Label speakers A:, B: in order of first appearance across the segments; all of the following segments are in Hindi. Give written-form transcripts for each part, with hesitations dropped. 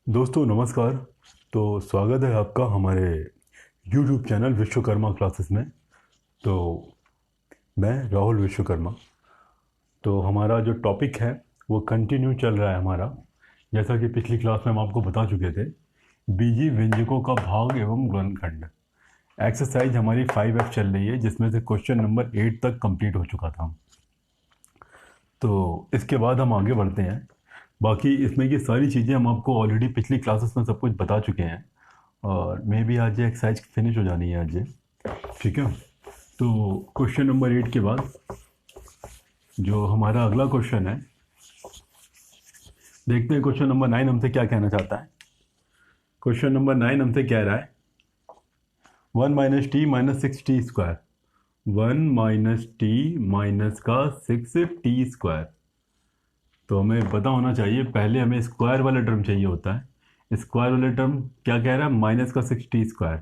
A: दोस्तों नमस्कार। तो स्वागत है आपका हमारे YouTube चैनल विश्वकर्मा क्लासेस में। तो मैं राहुल विश्वकर्मा। तो हमारा जो टॉपिक है वो कंटिन्यू चल रहा है हमारा। जैसा कि पिछली क्लास में हम आपको बता चुके थे, बीजी व्यंजकों का भाग एवं गुणनखंड। एक्सरसाइज हमारी 5F चल रही है, जिसमें से क्वेश्चन नंबर 8 तक कंप्लीट हो चुका था। तो इसके बाद हम आगे बढ़ते हैं। बाकी इसमें की सारी चीज़ें हम आपको ऑलरेडी पिछली क्लासेस में सब कुछ बता चुके हैं, और मे भी आज ये एक्सरसाइज फिनिश हो जानी है आज ये। ठीक है। तो क्वेश्चन नंबर 8 के बाद जो हमारा अगला क्वेश्चन है, देखते हैं क्वेश्चन नंबर 9 हमसे क्या कहना चाहता है। क्वेश्चन नंबर 9 हमसे कह रहा है 1 - t - 6t²। 1 - t माइनस का 6t²। तो हमें पता होना चाहिए, पहले हमें स्क्वायर वाला टर्म चाहिए होता है। स्क्वायर वाला टर्म क्या कह रहा है? -6t²।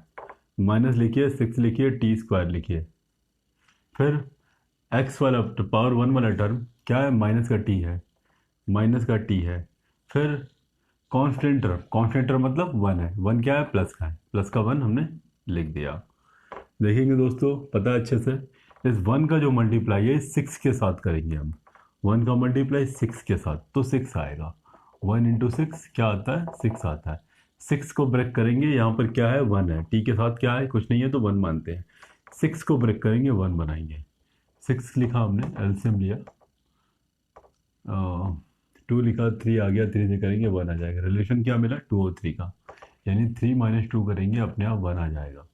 A: माइनस लिखिए, 6 लिखिए, t² लिखिए। फिर x वाला पावर 1 वाला टर्म क्या है? माइनस का t है। माइनस का t है। फिर कांस्टेंट टर्म मतलब 1 है। 1 क्या है? प्लस का है। प्लस का 1 हमने लिख दिया। देखेंगे दोस्तों, पता है अच्छे से, इस 1 का जो मल्टीप्लाई है 6 के साथ करेंगे हम। 1 का मल्टीप्लाई 6 के साथ तो 6 आएगा। 1 × 6 क्या आता है? 6 आता है। 6 को ब्रेक करेंगे, यहाँ पर क्या है? 1 है। टी के साथ क्या है? कुछ नहीं है, तो 1 मानते हैं। 6 को ब्रेक करेंगे, 1 बनाएंगे। 6 लिखा हमने, एलसीएम लिया, 2 लिखा, 3 आ गया, 3 से करेंगे 1 आ जाएगा। रिलेशन क्या मिला? 2 और 3 का, यानी 3 - 2 करेंगे, अपने आप 1 आ जाएगा।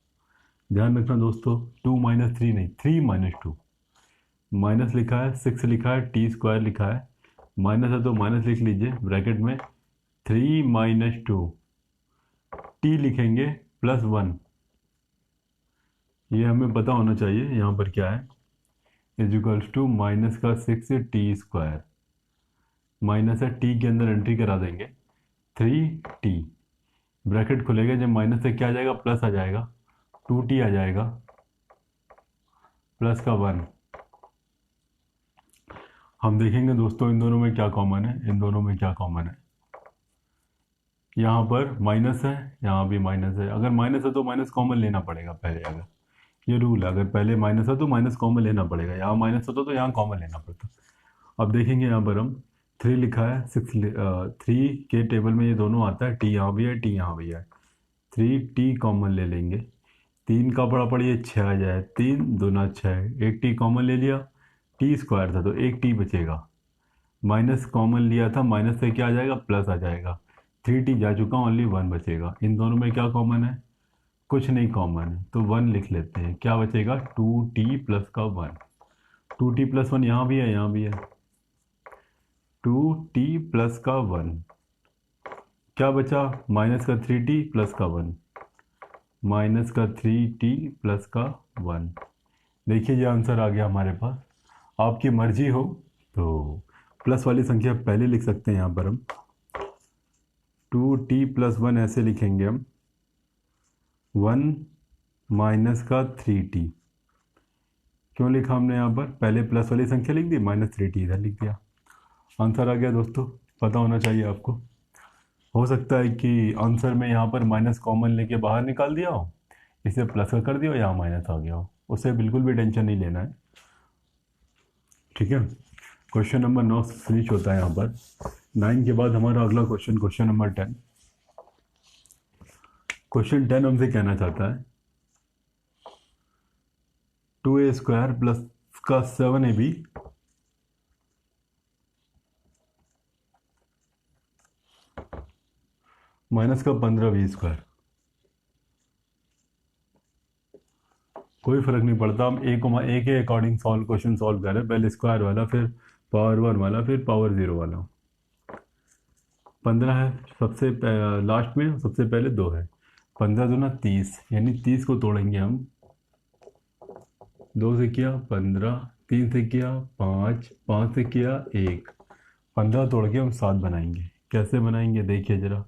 A: ध्यान रखना दोस्तों, 2 - 3 नहीं, 3 - 2। माइनस लिखा है, 6 लिखा है, t² लिखा है। माइनस है तो माइनस लिख लीजिए ब्रैकेट में। 3 - 2 t लिखेंगे प्लस 1। ये हमें पता होना चाहिए यहाँ पर क्या है, इज इक्वल्स टू माइनस का 6t²। माइनस है, टी के अंदर एंट्री करा देंगे, 3t। ब्रैकेट खुलेगा, जब माइनस से क्या आ जाएगा? प्लस आ जाएगा, 2t आ जाएगा, प्लस का 1। हम देखेंगे दोस्तों इन दोनों में क्या कॉमन है। इन दोनों में क्या कॉमन है? यहाँ पर माइनस है, यहाँ भी माइनस है। अगर माइनस है तो माइनस कॉमन लेना पड़ेगा पहले। अगर ये रूल है, अगर पहले माइनस है तो माइनस कॉमन लेना पड़ेगा। यहाँ माइनस होता तो यहाँ कॉमन लेना पड़ता। अब देखेंगे यहाँ पर हम 3 लिखा है, 6 3 के टेबल में ये दोनों आता है, टी यहाँ भी है, टी यहाँ भी है। 3t कॉमन ले लेंगे। 3 का बड़ा पड़िए 6 आ जाए, 3 × 2 = 6। एक टी कॉमन ले लिया, t² था तो एक टी बचेगा। माइनस कॉमन लिया था, माइनस से क्या आ जाएगा? प्लस आ जाएगा। 3t जा चुका, ओनली 1 बचेगा। इन दोनों में क्या कॉमन है? कुछ नहीं कॉमन है, तो 1 लिख लेते हैं। क्या बचेगा? 2t प्लस का 1। 2t+1 यहाँ भी है, यहाँ भी है। 2t प्लस का 1 क्या बचा? माइनस का 3t प्लस का 1। माइनस का 3t प्लस का 1। देखिए ये आंसर आ गया हमारे पास। आपकी मर्जी हो तो प्लस वाली संख्या पहले लिख सकते हैं। यहाँ पर हम 2t+1 ऐसे लिखेंगे हम, 1 माइनस का 3t। क्यों लिखा हमने यहाँ पर? पहले प्लस वाली संख्या लिख दी, -3t इधर लिख दिया। आंसर आ गया दोस्तों, पता होना चाहिए आपको। हो सकता है कि आंसर में यहाँ पर माइनस कॉमन लेके बाहर निकाल दिया हो, इसे प्लस का कर दिया हो, यहाँ माइनस आ गया हो, उससे बिल्कुल भी टेंशन नहीं लेना है। ठीक है। क्वेश्चन नंबर 9 फिनिश होता है यहाँ पर। 9 के बाद हमारा अगला क्वेश्चन, क्वेश्चन नंबर 10। क्वेश्चन 10 हमसे कहना चाहता है 2a² प्लस का 7ab माइनस का 15b²। कोई फर्क नहीं पड़ता, हम ए के अकॉर्डिंग क्वेश्चन सॉल्व कर रहे हैं। पहले स्क्वायर वाला, फिर पावर 1 वाला, फिर पावर 0 वाला। 15 है सबसे लास्ट में, सबसे पहले 2 है। 15 × 2 = 30, यानी 30 को तोड़ेंगे हम। 2 से किया 15, 3 से किया 5, 5 से किया 1। 15 तोड़ के हम 7 बनाएंगे। कैसे बनाएंगे देखिए ज़रा,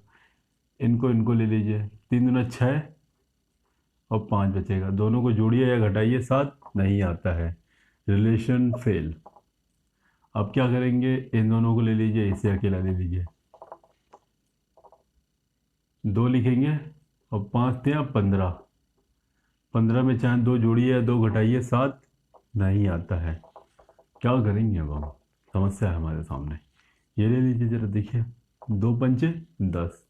A: इनको इनको ले लीजिए। 3 × 6 और 5 बचेगा, दोनों को जोड़िए या घटाइए, 7 नहीं आता है, रिलेशन फेल। अब क्या करेंगे? इन दोनों को ले लीजिए, इसे अकेला ले लीजिए। 2 लिखेंगे और 5 दिया 15, 15 में चाहे 2 जोड़िए 2 घटाइए 7, नहीं आता है। क्या करेंगे अब हम, समस्या है हमारे सामने। ये ले लीजिए जरा देखिए, 2 पंचे 10,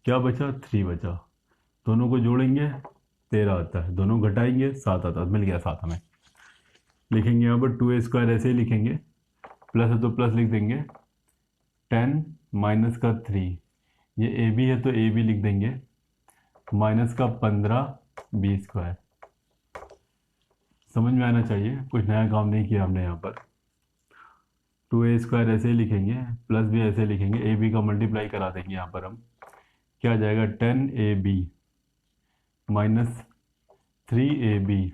A: क्या बचा 3 बचा, दोनों को जोड़ेंगे 13 आता है, दोनों घटाएंगे 7 आता है, मिल गया 7 हमें। लिखेंगे यहाँ पर 2a² ऐसे ही लिखेंगे, प्लस है तो प्लस लिख देंगे, 10 माइनस का 3, ये ए बी है तो ए बी लिख देंगे, माइनस का 15 b²। समझ में आना चाहिए, कुछ नया काम नहीं किया हमने यहाँ पर। 2a² ऐसे ही लिखेंगे, प्लस भी ऐसे लिखेंगे, ए बी का मल्टीप्लाई करा देंगे यहाँ पर हम, क्या आ जाएगा 10ab माइनस 3ab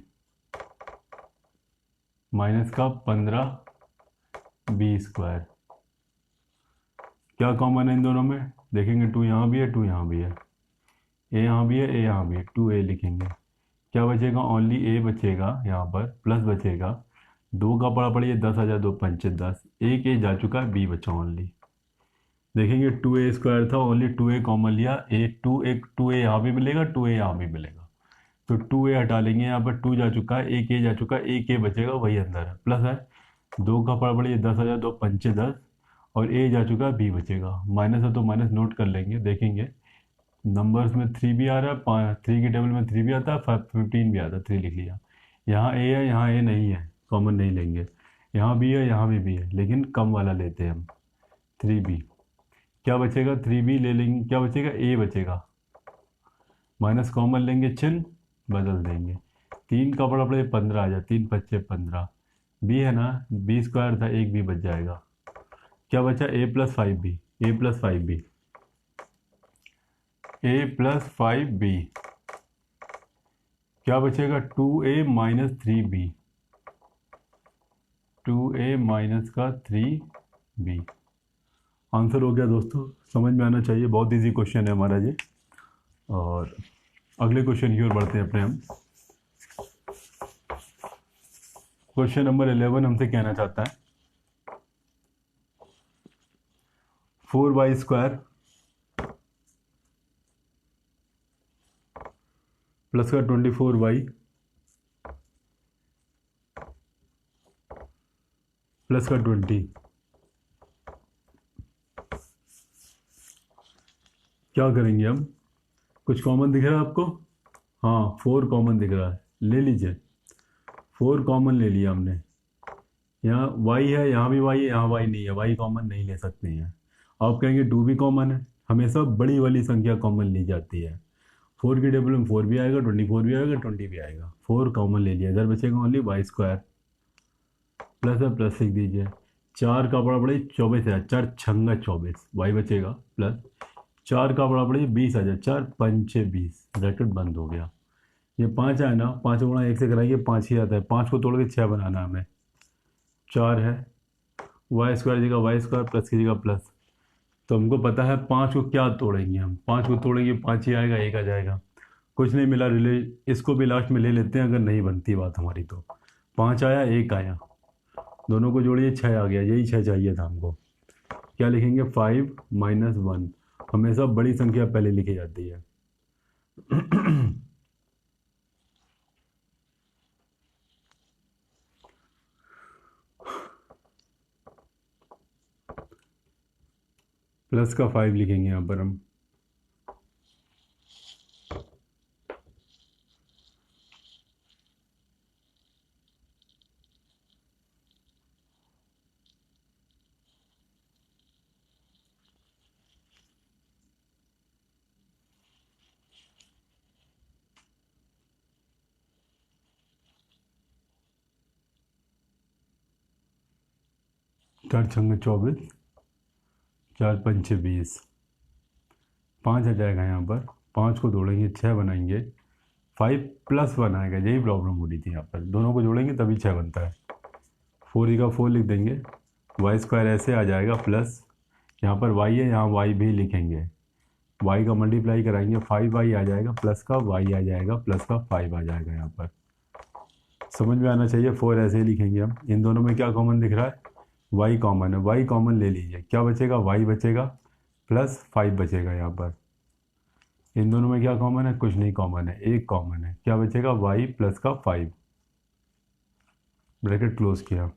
A: माइनस का 15b²। क्या कॉमन है इन दोनों में, देखेंगे 2 यहाँ भी है 2 यहाँ भी है, ए यहाँ भी है ए यहाँ भी है, 2a लिखेंगे, क्या बचेगा ओनली ए बचेगा यहाँ पर, प्लस बचेगा 2 का पड़ा पड़िए 10 आ जाए, 2 पंचे 10, एक ए जा चुका है, बी बचा ओनली। देखेंगे 2a² था, ओनली 2a कॉमन लिया, ए 2a यहाँ भी मिलेगा 2a यहाँ भी मिलेगा, तो 2a हटा लेंगे, यहाँ पर 2 जा चुका है, एक ए जा चुका है, एक ए बचेगा वही अंदर है, प्लस है 2 का पड़ा पड़िए 10 आ जाए, 2 पंचे 10, और ए जा चुका है, बी बचेगा, माइनस है तो माइनस नोट कर लेंगे। देखेंगे नंबर्स में 3 भी आ रहा है, 3 की टेबल में 3 भी आता है, 15 भी आता है, 3 लिख लिया। यहाँ ए है यहाँ ए नहीं है, कॉमन नहीं लेंगे, यहाँ भी है यहाँ भी है, लेकिन कम वाला लेते हैं हम, 3b। क्या बचेगा 3b ले लेंगे, क्या बचेगा ए बचेगा, माइनस कॉमन लेंगे, चिन्ह बदल देंगे, 3 का बड़ा पड़े 15 आ जाए, 3 पच्चे 15, बी है ना, b² था, एक बी बच जाएगा, क्या बचा a + 5b, a + 5b, a + 5b, क्या बचेगा 2a minus 3b, 2a minus का 3b। आंसर हो गया दोस्तों, समझ में आना चाहिए, बहुत इजी क्वेश्चन है हमारा ये। और अगले क्वेश्चन की ओर बढ़ते हैं अपने हम। क्वेश्चन नंबर 11 हमसे कहना चाहता है 4y² प्लस का 24y प्लस का 20, क्या करेंगे हम, कुछ कॉमन दिख रहा है आपको, हाँ 4 कॉमन दिख रहा है, ले लीजिए, 4 कॉमन ले लिया हमने, यहाँ y है यहाँ भी y है, यहाँ y नहीं है, y कॉमन नहीं ले सकते हैं। आप कहेंगे 2 भी कॉमन है, हमेशा बड़ी वाली संख्या कॉमन ली जाती है, 4 की टेबल में 4 भी आएगा, 24 भी आएगा, 20 भी आएगा, 4 कॉमन ले लिया, इधर बचेगा ओनली y², प्लस है प्लस लिख दीजिए, 4 का बड़ा बड़ी 24 है, 4 छंगा 24, y बचेगा, प्लस 4 का बड़ा बड़ी 20 आ जाए, 4 पंचे 20, ब्रैकेट बंद हो गया। ये 5 है ना, 5 गुणा 1 से कराएंगे 5 ही आता है, 5 को तोड़ के 6 बनाना है हमें, 4 है, y² जगह y² प्लस की जगह प्लस, तो हमको पता है 5 को क्या तोड़ेंगे हम, 5 को तोड़ेंगे 5 ही आएगा, 1 आ जाएगा, कुछ नहीं मिला, रिले इसको भी लास्ट में ले लेते हैं अगर नहीं बनती बात हमारी तो। 5 आया 1 आया, दोनों को जोड़िए 6 आ गया, यही 6 चाहिए था हमको। क्या लिखेंगे 5 माइनस 1, हमेशा बड़ी संख्या पहले लिखी जाती है। प्लस का 5 लिखेंगे यहाँ पर हम, चार छंगे 24, 4 पंचे 20, 5 आ जाएगा यहाँ पर, 5 को जोड़ेंगे 6 बनाएंगे, 5 + 1 आएगा, यही प्रॉब्लम हो रही थी यहाँ पर, दोनों को जोड़ेंगे तभी 6 बनता है। 4 का 4 लिख देंगे, y² ऐसे आ जाएगा, प्लस यहाँ पर y है, यहाँ y भी लिखेंगे, y का मल्टीप्लाई कराएंगे, 5y आ जाएगा, प्लस का y आ जाएगा, प्लस का 5 आ जाएगा, यहाँ पर समझ में आना चाहिए। 4 ऐसे ही लिखेंगे हम, इन दोनों में क्या कॉमन दिख रहा है, y कॉमन है, y कॉमन ले लीजिए, क्या बचेगा y बचेगा, प्लस 5 बचेगा यहाँ पर, इन दोनों में क्या कॉमन है? कुछ नहीं कॉमन है, एक कॉमन है। क्या बचेगा? y प्लस का 5, ब्रैकेट क्लोज किया।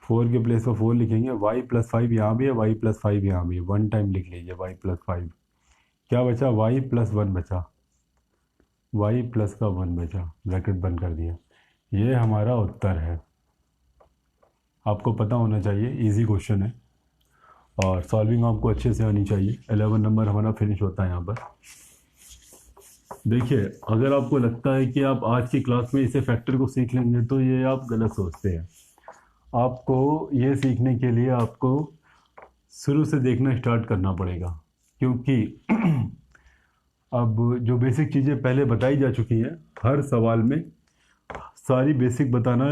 A: 4 के प्लेस पर 4 लिखेंगे, y प्लस 5 यहाँ भी है, y प्लस 5 यहाँ भी है, वन टाइम लिख लीजिए y प्लस 5। क्या बचा? y प्लस 1 बचा, y प्लस का 1 बचा, ब्रैकेट बंद कर दिया। ये हमारा उत्तर है। आपको पता होना चाहिए, इजी क्वेश्चन है और सॉल्विंग आपको अच्छे से आनी चाहिए। 11 नंबर हमारा फिनिश होता है यहाँ पर। देखिए, अगर आपको लगता है कि आप आज की क्लास में इसे फैक्टर को सीख लेंगे तो ये आप गलत सोचते हैं। आपको ये सीखने के लिए आपको शुरू से देखना स्टार्ट करना पड़ेगा, क्योंकि अब जो बेसिक चीज़ें पहले बताई जा चुकी हैं, हर सवाल में सारी बेसिक बताना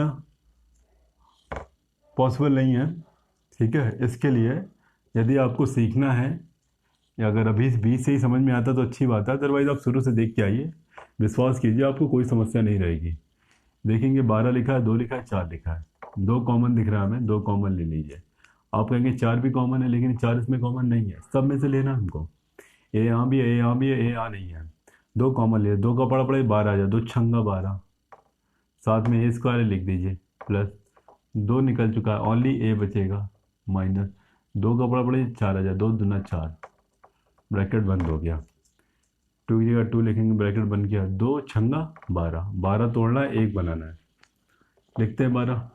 A: पॉसिबल नहीं है। ठीक है, इसके लिए यदि आपको सीखना है या अगर अभी बीच से ही समझ में आता तो अच्छी बात है, अदरवाइज़ आप शुरू से देख के आइए। विश्वास कीजिए, आपको कोई समस्या नहीं रहेगी। देखेंगे 12 लिखा है, 2 लिखा है, 4 लिखा है, 2 कॉमन दिख रहा है हमें, 2 कॉमन ले लीजिए। आप कहेंगे 4 भी कॉमन है, लेकिन 4 इसमें कॉमन नहीं है, सब में से लेना हमको। ए यहाँ भी है, ए यहाँ भी है, ए यहाँ नहीं है। 2 कॉमन ले, 2 का पड़ा पड़े 12 आ जाए, 2 छंगा 12, साथ में ए स्क्वायर लिख दीजिए, प्लस 2 निकल चुका है, ओनली ए बचेगा, माइनस 2 का पड़ा पड़े 4 आ जाए, 2 दूना 4, ब्रैकेट बंद हो गया। 2 की जगह 2 लिखेंगे, ब्रैकेट बंद किया, 2 छंगा 12, 12 तोड़ना है, 1 बनाना है, लिखते हैं 12।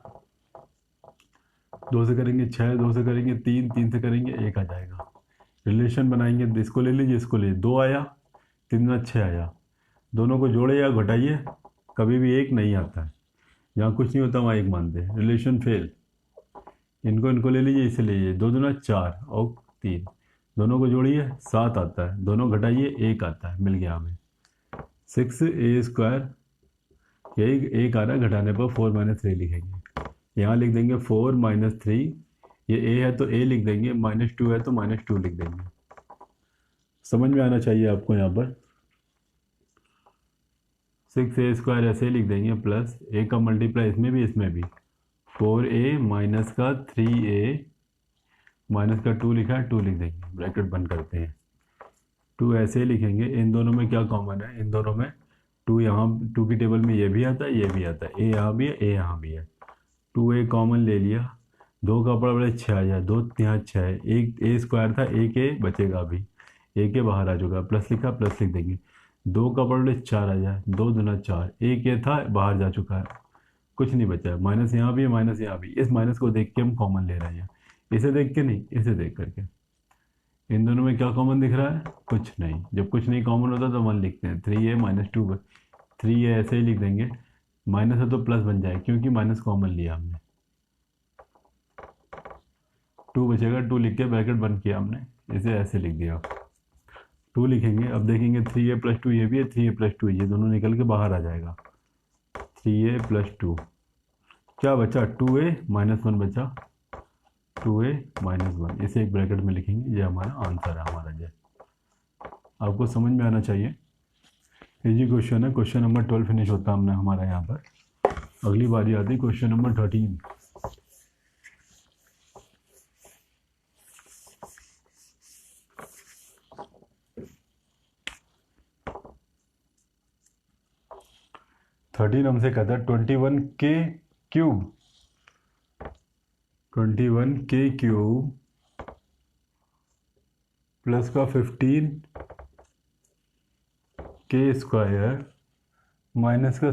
A: 2 से करेंगे 6, 2 से करेंगे 3, 3 से करेंगे 1 आ जाएगा। रिलेशन बनाएंगे, इसको ले लीजिए, इसको ले, 2 आया, 3 दूना 6 आया, दोनों को जोड़े या घटाइए, कभी भी 1 नहीं आता है। जहाँ कुछ नहीं होता वहाँ 1 मानते हैं, रिलेशन फेल। इनको ले लीजिए, इसे लीजिए, 2 दूना 4 और 3, दोनों को जोड़िए 7 आता है, दोनों घटाइए 1 आता है, मिल गया हमें 6a²। यही 1 आ रहा है, घटाने पर 4 माइनस 3 लिखेंगे, यहाँ लिख देंगे 4 माइनस 3, ये a है तो a लिख देंगे, -2 है तो -2 लिख देंगे। समझ में आना चाहिए आपको। यहाँ पर 6a² ऐसे लिख देंगे, प्लस a का मल्टीप्लाई इसमें भी 4a माइनस का 3a माइनस का 2 लिखा है, 2 लिख देंगे, ब्रैकेट बंद करते हैं। 2 ऐसे ही लिखेंगे। इन दोनों में क्या कॉमन है? इन दोनों में 2, यहाँ 2 की टेबल में ये भी आता है, ये भी आता है, ए यहाँ भी है, ए यहाँ भी है, 2a कॉमन ले लिया, 2 का पड़ा बड़े 6 आ जाए, 2 यहाँ 6 है, एक a² था, एक a बचेगा अभी, एक a बाहर आ चुका, प्लस लिखा, प्लस लिख देंगे, 2 का पड़ा बड़े 4 आ जाए, 2 दूना 4, एक a था बाहर जा चुका है, कुछ नहीं बचा है, माइनस यहाँ भी है, माइनस यहाँ भी। इस माइनस को देख के हम कॉमन ले रहे हैं, इसे देख के नहीं, इसे देख करके। इन दोनों में क्या कॉमन दिख रहा है? कुछ नहीं। जब कुछ नहीं कॉमन होता तो 1 लिखते हैं, 3a माइनस 2, 3a ऐसे ही लिख देंगे, माइनस है तो प्लस बन जाए, क्योंकि माइनस कॉमन लिया हमने। 2 बचेगा, 2 लिख के ब्रैकेट बंद किया हमने, इसे ऐसे लिख दिया, 2 लिखेंगे। अब देखेंगे 3a प्लस 2 ये भी है, 3a प्लस 2 ये दोनों निकल के बाहर आ जाएगा, 3a प्लस 2, क्या बचा? 2a माइनस 1 बचा, 2a माइनस 1, इसे एक ब्रैकेट में लिखेंगे, ये हमारा आंसर है हमारा। ये आपको समझ में आना चाहिए, इजी क्वेश्चन है। क्वेश्चन नंबर 12 फिनिश होता है हमने हमारा यहाँ पर। अगली बारी आती है क्वेश्चन नंबर 13। हमसे कहता है 21k³ प्लस का 15k² माइनस का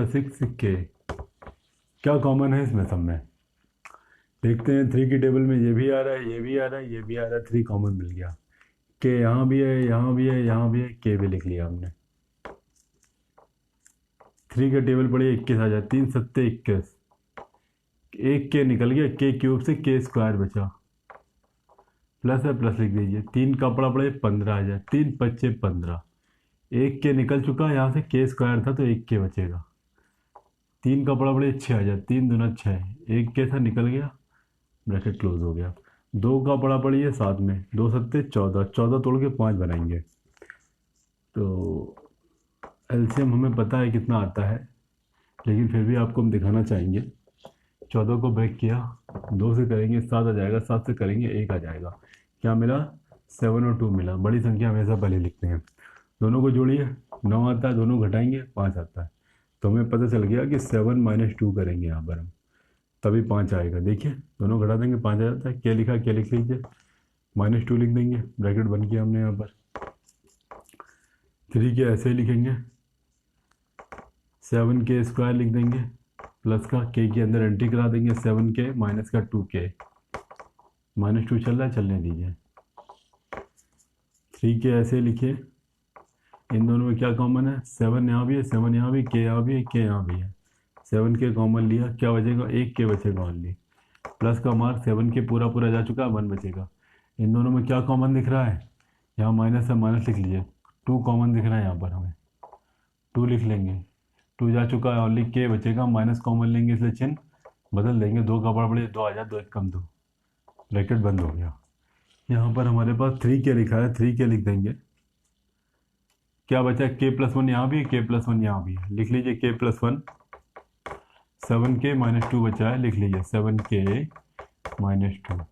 A: 6k क्या कॉमन है इसमें सब में? देखते हैं, 3 की टेबल में ये भी आ रहा है, ये भी आ रहा है, ये भी आ रहा है, 3 कॉमन मिल गया। के यहाँ भी है, यहाँ भी है, यहाँ भी है, के भी लिख लिया हमने। 3 का टेबल पड़े 21 आ जाए, 3 सत्ते 21, एक के निकल गया, k³ से k² बचा, प्लस है, प्लस लिख दीजिए, 3 का पड़ा पड़े 15 आ जाए, 3 पच्चे 15, एक के निकल चुका, यहाँ से k² था तो एक के बचेगा, 3 का पड़ा पड़े 6 आ जाए, 3 दूना 6, एक के था निकल गया, ब्रैकेट क्लोज हो गया। 2 का पड़ा पड़ी है साथ में, 2 सत्ते 14, 14 तोड़ के 5 बनाएंगे, तो एलसीएम हमें पता है कितना आता है, लेकिन फिर भी आपको हम दिखाना चाहेंगे। 14 को ब्रेक किया, 2 से करेंगे 7 आ जाएगा, 7 से करेंगे 1 आ जाएगा, क्या मिला? 7 और 2 मिला। बड़ी संख्या हमेशा पहले लिखते हैं। दोनों को जोड़िए, 9 आता है, दोनों घटाएंगे 5 आता है। तो हमें पता चल गया कि 7 - 2 करेंगे यहाँ पर हम, तभी 5 आएगा। देखिए दोनों घटा देंगे 5 आ जाता है। क्या लिखा, क्या लिख लीजिए, -2 लिख देंगे, ब्रैकेट बंद किया हमने यहाँ पर। 3 के ऐसे ही लिखेंगे, 7k² लिख देंगे, प्लस का k के अंदर एंट्री करा देंगे, 7k माइनस का 2k, -2 चल रहा है, चलने दीजिए। 3k ऐसे लिखिए, इन दोनों में क्या कॉमन है, 7 यहाँ भी है, 7 यहाँ भी, k यहाँ भी है, k यहाँ भी है। 7k कॉमन लिया, क्या बचेगा, 1k बचेगा ओनली। प्लस का मार्क 7k पूरा पूरा जा चुका है, 1 बचेगा। इन दोनों में क्या कॉमन दिख रहा है, यहाँ माइनस है, माइनस लिख लीजिए। 2 कॉमन दिख रहा है यहाँ पर, हमें 2 लिख लेंगे। 2 जा चुका है, ओनली k बचेगा, माइनस कॉमन लेंगे, इसलिए चिन्ह बदल देंगे। 2 का बड़ा बड़े 2 आ जाए, 2 1 कम 2, ब्रैकेट बंद हो गया। यहाँ पर हमारे पास 3k लिखा है, 3k लिख देंगे। क्या बचा, k+1 यहाँ भी है, k+1 यहाँ भी है, लिख लीजिए k+1। 7k - 2 बचा है, लिख लीजिए 7k - 2।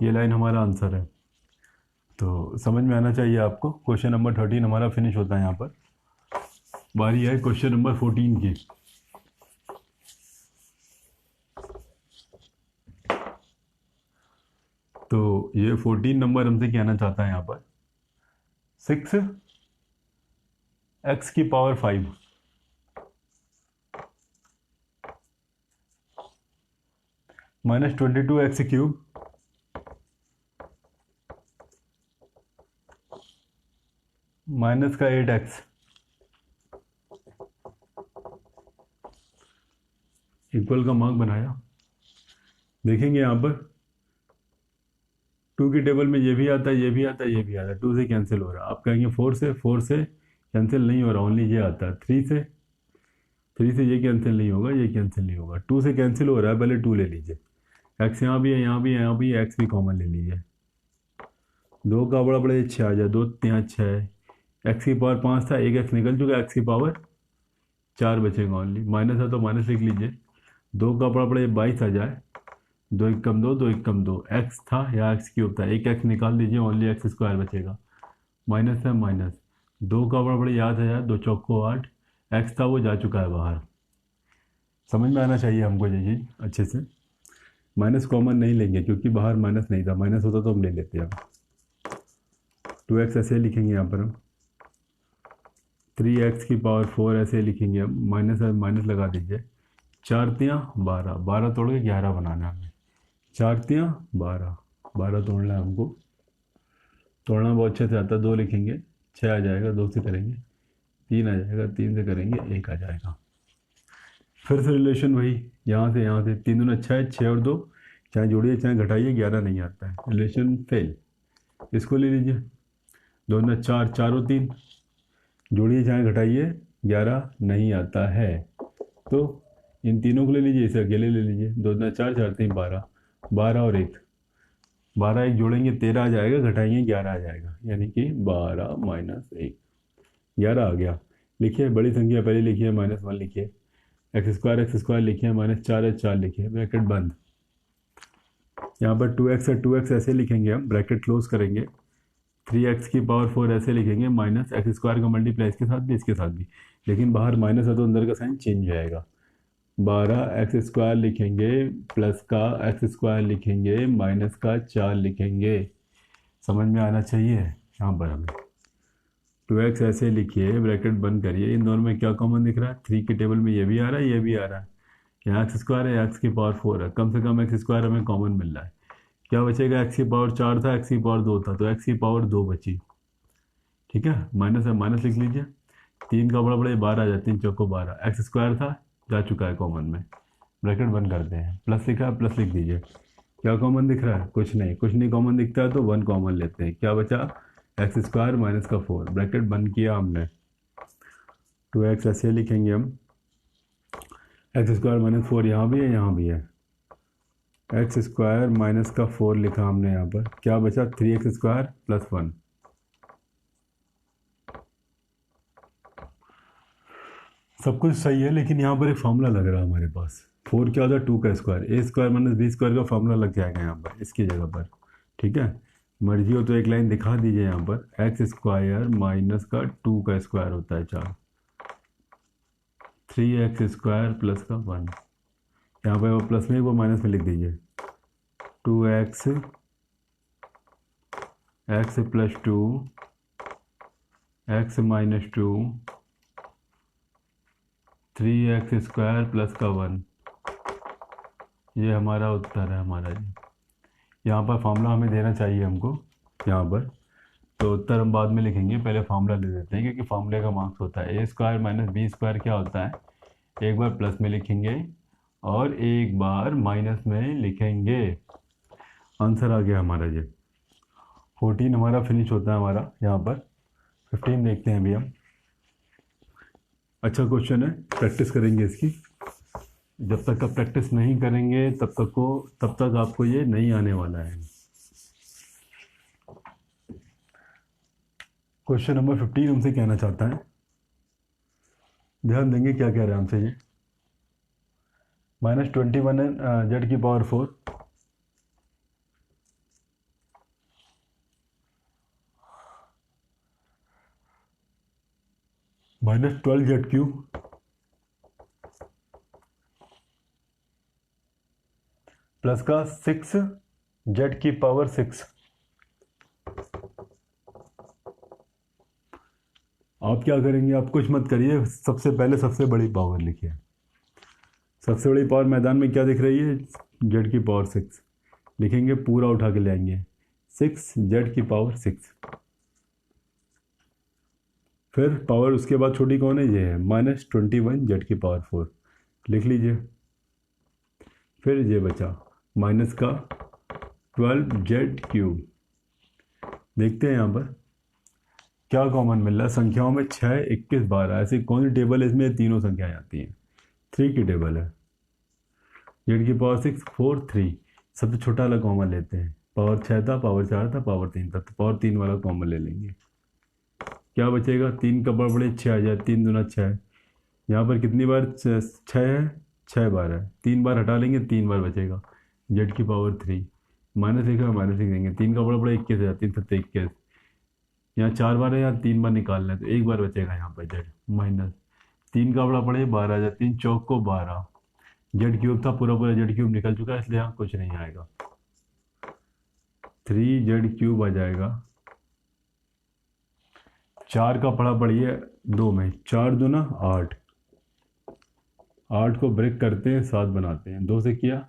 A: ये लाइन हमारा आंसर है। तो समझ में आना चाहिए आपको। क्वेश्चन नंबर 13 हमारा फिनिश होता है यहाँ पर। बारी है क्वेश्चन नंबर 14 की। तो ये 14 नंबर हमसे कहना चाहता है यहाँ पर 6x⁵ -22x³ माइनस का 8x इक्वल का मार्क बनाया। देखेंगे यहाँ पर 2 की टेबल में ये भी आता है, ये भी आता है, ये भी आता है, 2 से कैंसिल हो रहा है। आप कहेंगे 4 से कैंसिल नहीं हो रहा, ओनली ये आता है। 3 से ये कैंसिल नहीं होगा, ये कैंसिल नहीं होगा। 2 से कैंसिल हो रहा है, पहले 2 ले लीजिए। x यहाँ भी है, यहाँ भी है, यहाँ भी है, x भी कॉमन ले लीजिए। 2 का बड़ा बड़े 6 आ जाए, 2 यहाँ 6, x की पावर 5 था, 1 x निकल चुका, x की पावर 4 बचेगा ओनली। माइनस है तो माइनस लिख लीजिए। 2 का बड़ा बड़े 22 आ जाए, 2 1 कम 2, 2 1 कम 2, x था या x³ था, 1 x निकाल दीजिए, ओनली x² बचेगा। माइनस है माइनस, 2 का बड़ा बड़े याद है यार, 2 चौको 8, x था वो जा चुका है बाहर। समझ में आना चाहिए हमको ये चीज़ अच्छे से। माइनस कॉमन नहीं लेंगे क्योंकि बाहर माइनस नहीं था, माइनस होता तो हम ले लेते हैं। 2x ऐसे लिखेंगे यहाँ पर हम, 3x⁴ ऐसे लिखेंगे हम, माइनस है माइनस लगा दीजिए। 4 तियाँ 12, 12 तोड़ के 11 बनाना है हमें। 4 तियाँ 12, 12 तोड़ना है हमको। तोड़ना बहुत अच्छे से आता है। 2 लिखेंगे, 6 आ जाएगा, 2 से करेंगे 3 आ जाएगा, 3 से करेंगे 1 आ जाएगा। फिर से रिलेशन वही, यहाँ से 3 दूना 6, 6 और 2 चाहे जोड़िए चाहे घटाइए 11 नहीं आता है, रिलेशन फेल। इसको ले लीजिए, 2 दूना 4, 4 और 3 जोड़िए चाहे घटाइए 11 नहीं आता है। तो इन तीनों को ले लीजिए, इसे अकेले ले लीजिए। 2 दूना 4, 4 3 12, 12 और 1, 12 1 जोड़ेंगे 13 आ जाएगा, घटाएंगे 11 आ जाएगा, यानी कि 12 - 1, 11 आ गया। लिखिए बड़ी संख्या पहले लिखिए, -1 लिखिए, x² लिखिए, -4 है 4 लिखिए, ब्रैकेट बंद। यहाँ पर 2x है, 2x ऐसे लिखेंगे हम, ब्रैकेट क्लोज करेंगे। 3x⁴ ऐसे लिखेंगे, माइनस x² का मल्टीप्लाई इसके साथ भी इसके साथ भी, लेकिन बाहर माइनस है तो अंदर का साइन चेंज हो जाएगा। 12x² लिखेंगे, प्लस का x² लिखेंगे, माइनस का 4 लिखेंगे। समझ में आना चाहिए यहाँ पर हमें। 2x ऐसे लिखिए, ब्रैकेट बंद करिए। इन दोनों में क्या कॉमन दिख रहा है, 3 की टेबल में ये भी आ रहा है, ये भी आ रहा है। यहाँ x² है, x⁴ है, कम से कम x² हमें कॉमन मिल रहा है। क्या बचेगा, x⁴ था, x⁴ था, तो x⁴ बची। ठीक है, माइनस है माइनस लिख लीजिए। 3 का बड़ा बड़े 12 आ जाए, 3 चौको 12, x² था जा चुका है कॉमन में, ब्रैकेट बंद करते हैं। प्लस लिखा है, प्लस लिख दीजिए। क्या कॉमन दिख रहा है, कुछ नहीं कॉमन दिखता है तो 1 कॉमन लेते हैं। क्या बचा, x² - का 4, ब्रैकेट बंद किया हमने। 2x ऐसे लिखेंगे हम, x² - 4 यहाँ भी है, यहाँ भी है, x² - का 4 लिखा हमने यहाँ पर। क्या बचा, 3x² + 1। सब कुछ सही है, लेकिन यहाँ पर एक फॉर्मूला लग रहा है हमारे पास। 4 क्या होता है, 2 का स्क्वायर, a² - b² का फॉर्मूला लग जाएगा यहाँ पर इसकी जगह पर। ठीक है, मर्जी हो तो एक लाइन दिखा दीजिए यहाँ पर, एक्स स्क्वायर माइनस का 2 का स्क्वायर होता है 4, 3x स्क्वायर प्लस का 1, यहाँ पे वो प्लस में वो माइनस में लिख दीजिए, 2x x plus 2 x minus 2 3x square plus का 1, ये हमारा उत्तर है हमारा जी। यहाँ पर फार्मूला हमें देना चाहिए हमको यहाँ पर, तो उत्तर हम बाद में लिखेंगे, पहले फार्मूला ले देते हैं क्योंकि फार्मूले का मार्क्स होता है। A square minus B square क्या होता है, एक बार प्लस में लिखेंगे और एक बार माइनस में लिखेंगे। आंसर आ गया हमारा जी। 14 हमारा फिनिश होता है हमारा यहाँ पर। 15 देखते हैं अभी हम। अच्छा क्वेश्चन है, प्रैक्टिस करेंगे इसकी। जब तक आप प्रैक्टिस नहीं करेंगे तब तक आपको ये नहीं आने वाला है। क्वेश्चन नंबर 15 हमसे कहना चाहता है, ध्यान देंगे क्या कह रहे हैं हमसे ये। -21 जेड की पावर 4 -12 जेड क्यूब प्लस का 6 जेड की पावर 6। आप क्या करेंगे, आप कुछ मत करिए, सबसे पहले सबसे बड़ी पावर लिखिए। सबसे बड़ी पावर मैदान में क्या दिख रही है, जेड की पावर 6 लिखेंगे, पूरा उठा के ले आएंगे, 6 जेड की पावर 6। फिर पावर उसके बाद छोटी कौन है, ये है -21 जेड की पावर 4 लिख लीजिए। फिर ये बचा माइनस का 12 जेड क्यूब। देखते हैं यहाँ पर क्या कॉमन मिल रहा है। संख्याओं में 6, 21, 12 ऐसी कौन सी टेबल है इसमें तीनों संख्याएं आती हैं, 3 की टेबल है। जेड की पावर 6 4 3, सबसे छोटा वाला कॉमन लेते हैं। पावर 6 था, पावर 4 था, पावर 3 था, तो पावर 3 वाला कॉमन ले लेंगे। क्या बचेगा, 3 का बड़ा बड़े 6 आ जाए, 3 दूना 6। यहाँ पर कितनी बार 6 है, 6 बार है, 3 बार हटा लेंगे, 3 बार बचेगा। जेड की पावर 3 माइनस लिखा, माइनस लिख देंगे, 3 का बड़ा बड़ा 21 है, 3 7 21। यहाँ 4 बार है, यहाँ 3 बार निकालना है, तो एक बार बचेगा यहाँ पर जेड। माइनस 3 का बड़ा पड़े 12 आ जाए, 3 चौक को 12। जेड क्यूब था, पूरा पूरा जेड क्यूब निकल चुका है, इसलिए यहाँ कुछ नहीं आएगा। 3 जेड क्यूब आ जाएगा। 4 का पड़ा पड़िए 2 में, 4 दूना 8, 8 को ब्रेक करते हैं 7 बनाते हैं, 2 से किया,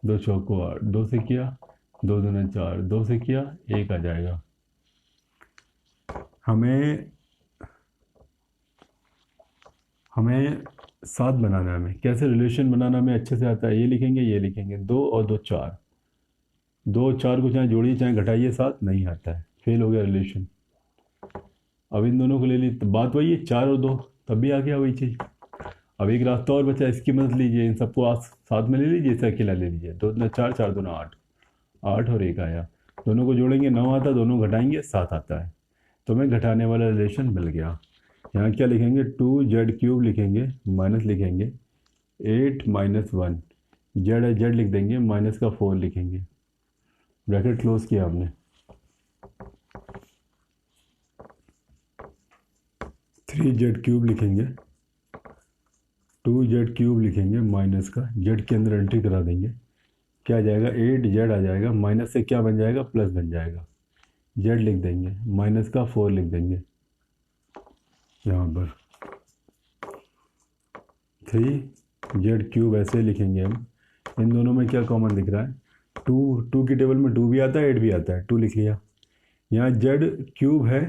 A: 2 चौक को 8, 2 से किया, 2 दूना 4, 2 से किया 1 आ जाएगा। हमें 7 बनाना है। हमें कैसे रिलेशन बनाना हमें अच्छे से आता है, ये लिखेंगे, ये लिखेंगे, 2 और 2 4, 2 और 4 को चाहे जोड़िए चाहे घटाइए, 7 नहीं आता है, फेल हो गया रिलेशन। अब इन दोनों को ले ली तो बात वही है, 4 और 2 तब भी आ गया वही चीज़। अब एक रास्ता और बचा, इसकी मदद लीजिए, इन सबको आप साथ में ले लीजिए, इसे अकेला ले लीजिए। 2 दूना 4, 4 दूना 8, 8 और 1 आया, दोनों को जोड़ेंगे 9 आता, दोनों घटाएंगे 7 आता है, तो हमें घटाने वाला रिलेशन मिल गया। यहाँ क्या लिखेंगे, 2 जेड क्यूब लिखेंगे, माइनस लिखेंगे 8 माइनस 1, जेड है जेड लिख देंगे, माइनस का 4 लिखेंगे, ब्रैकेट क्लोज किया आपने। 3 जेड क्यूब लिखेंगे, 2 जेड क्यूब लिखेंगे, माइनस का जेड के अंदर एंट्री करा देंगे, क्या आ जाएगा 8 जेड आ जाएगा, माइनस से क्या बन जाएगा, प्लस बन जाएगा, जेड लिख देंगे, माइनस का 4 लिख देंगे। यहाँ पर 3 जेड क्यूब ऐसे लिखेंगे हम। इन दोनों में क्या कॉमन दिख रहा है, 2 की टेबल में 2 भी आता है, 8 भी आता है, 2 लिख लिया। यहाँ जेड क्यूब है,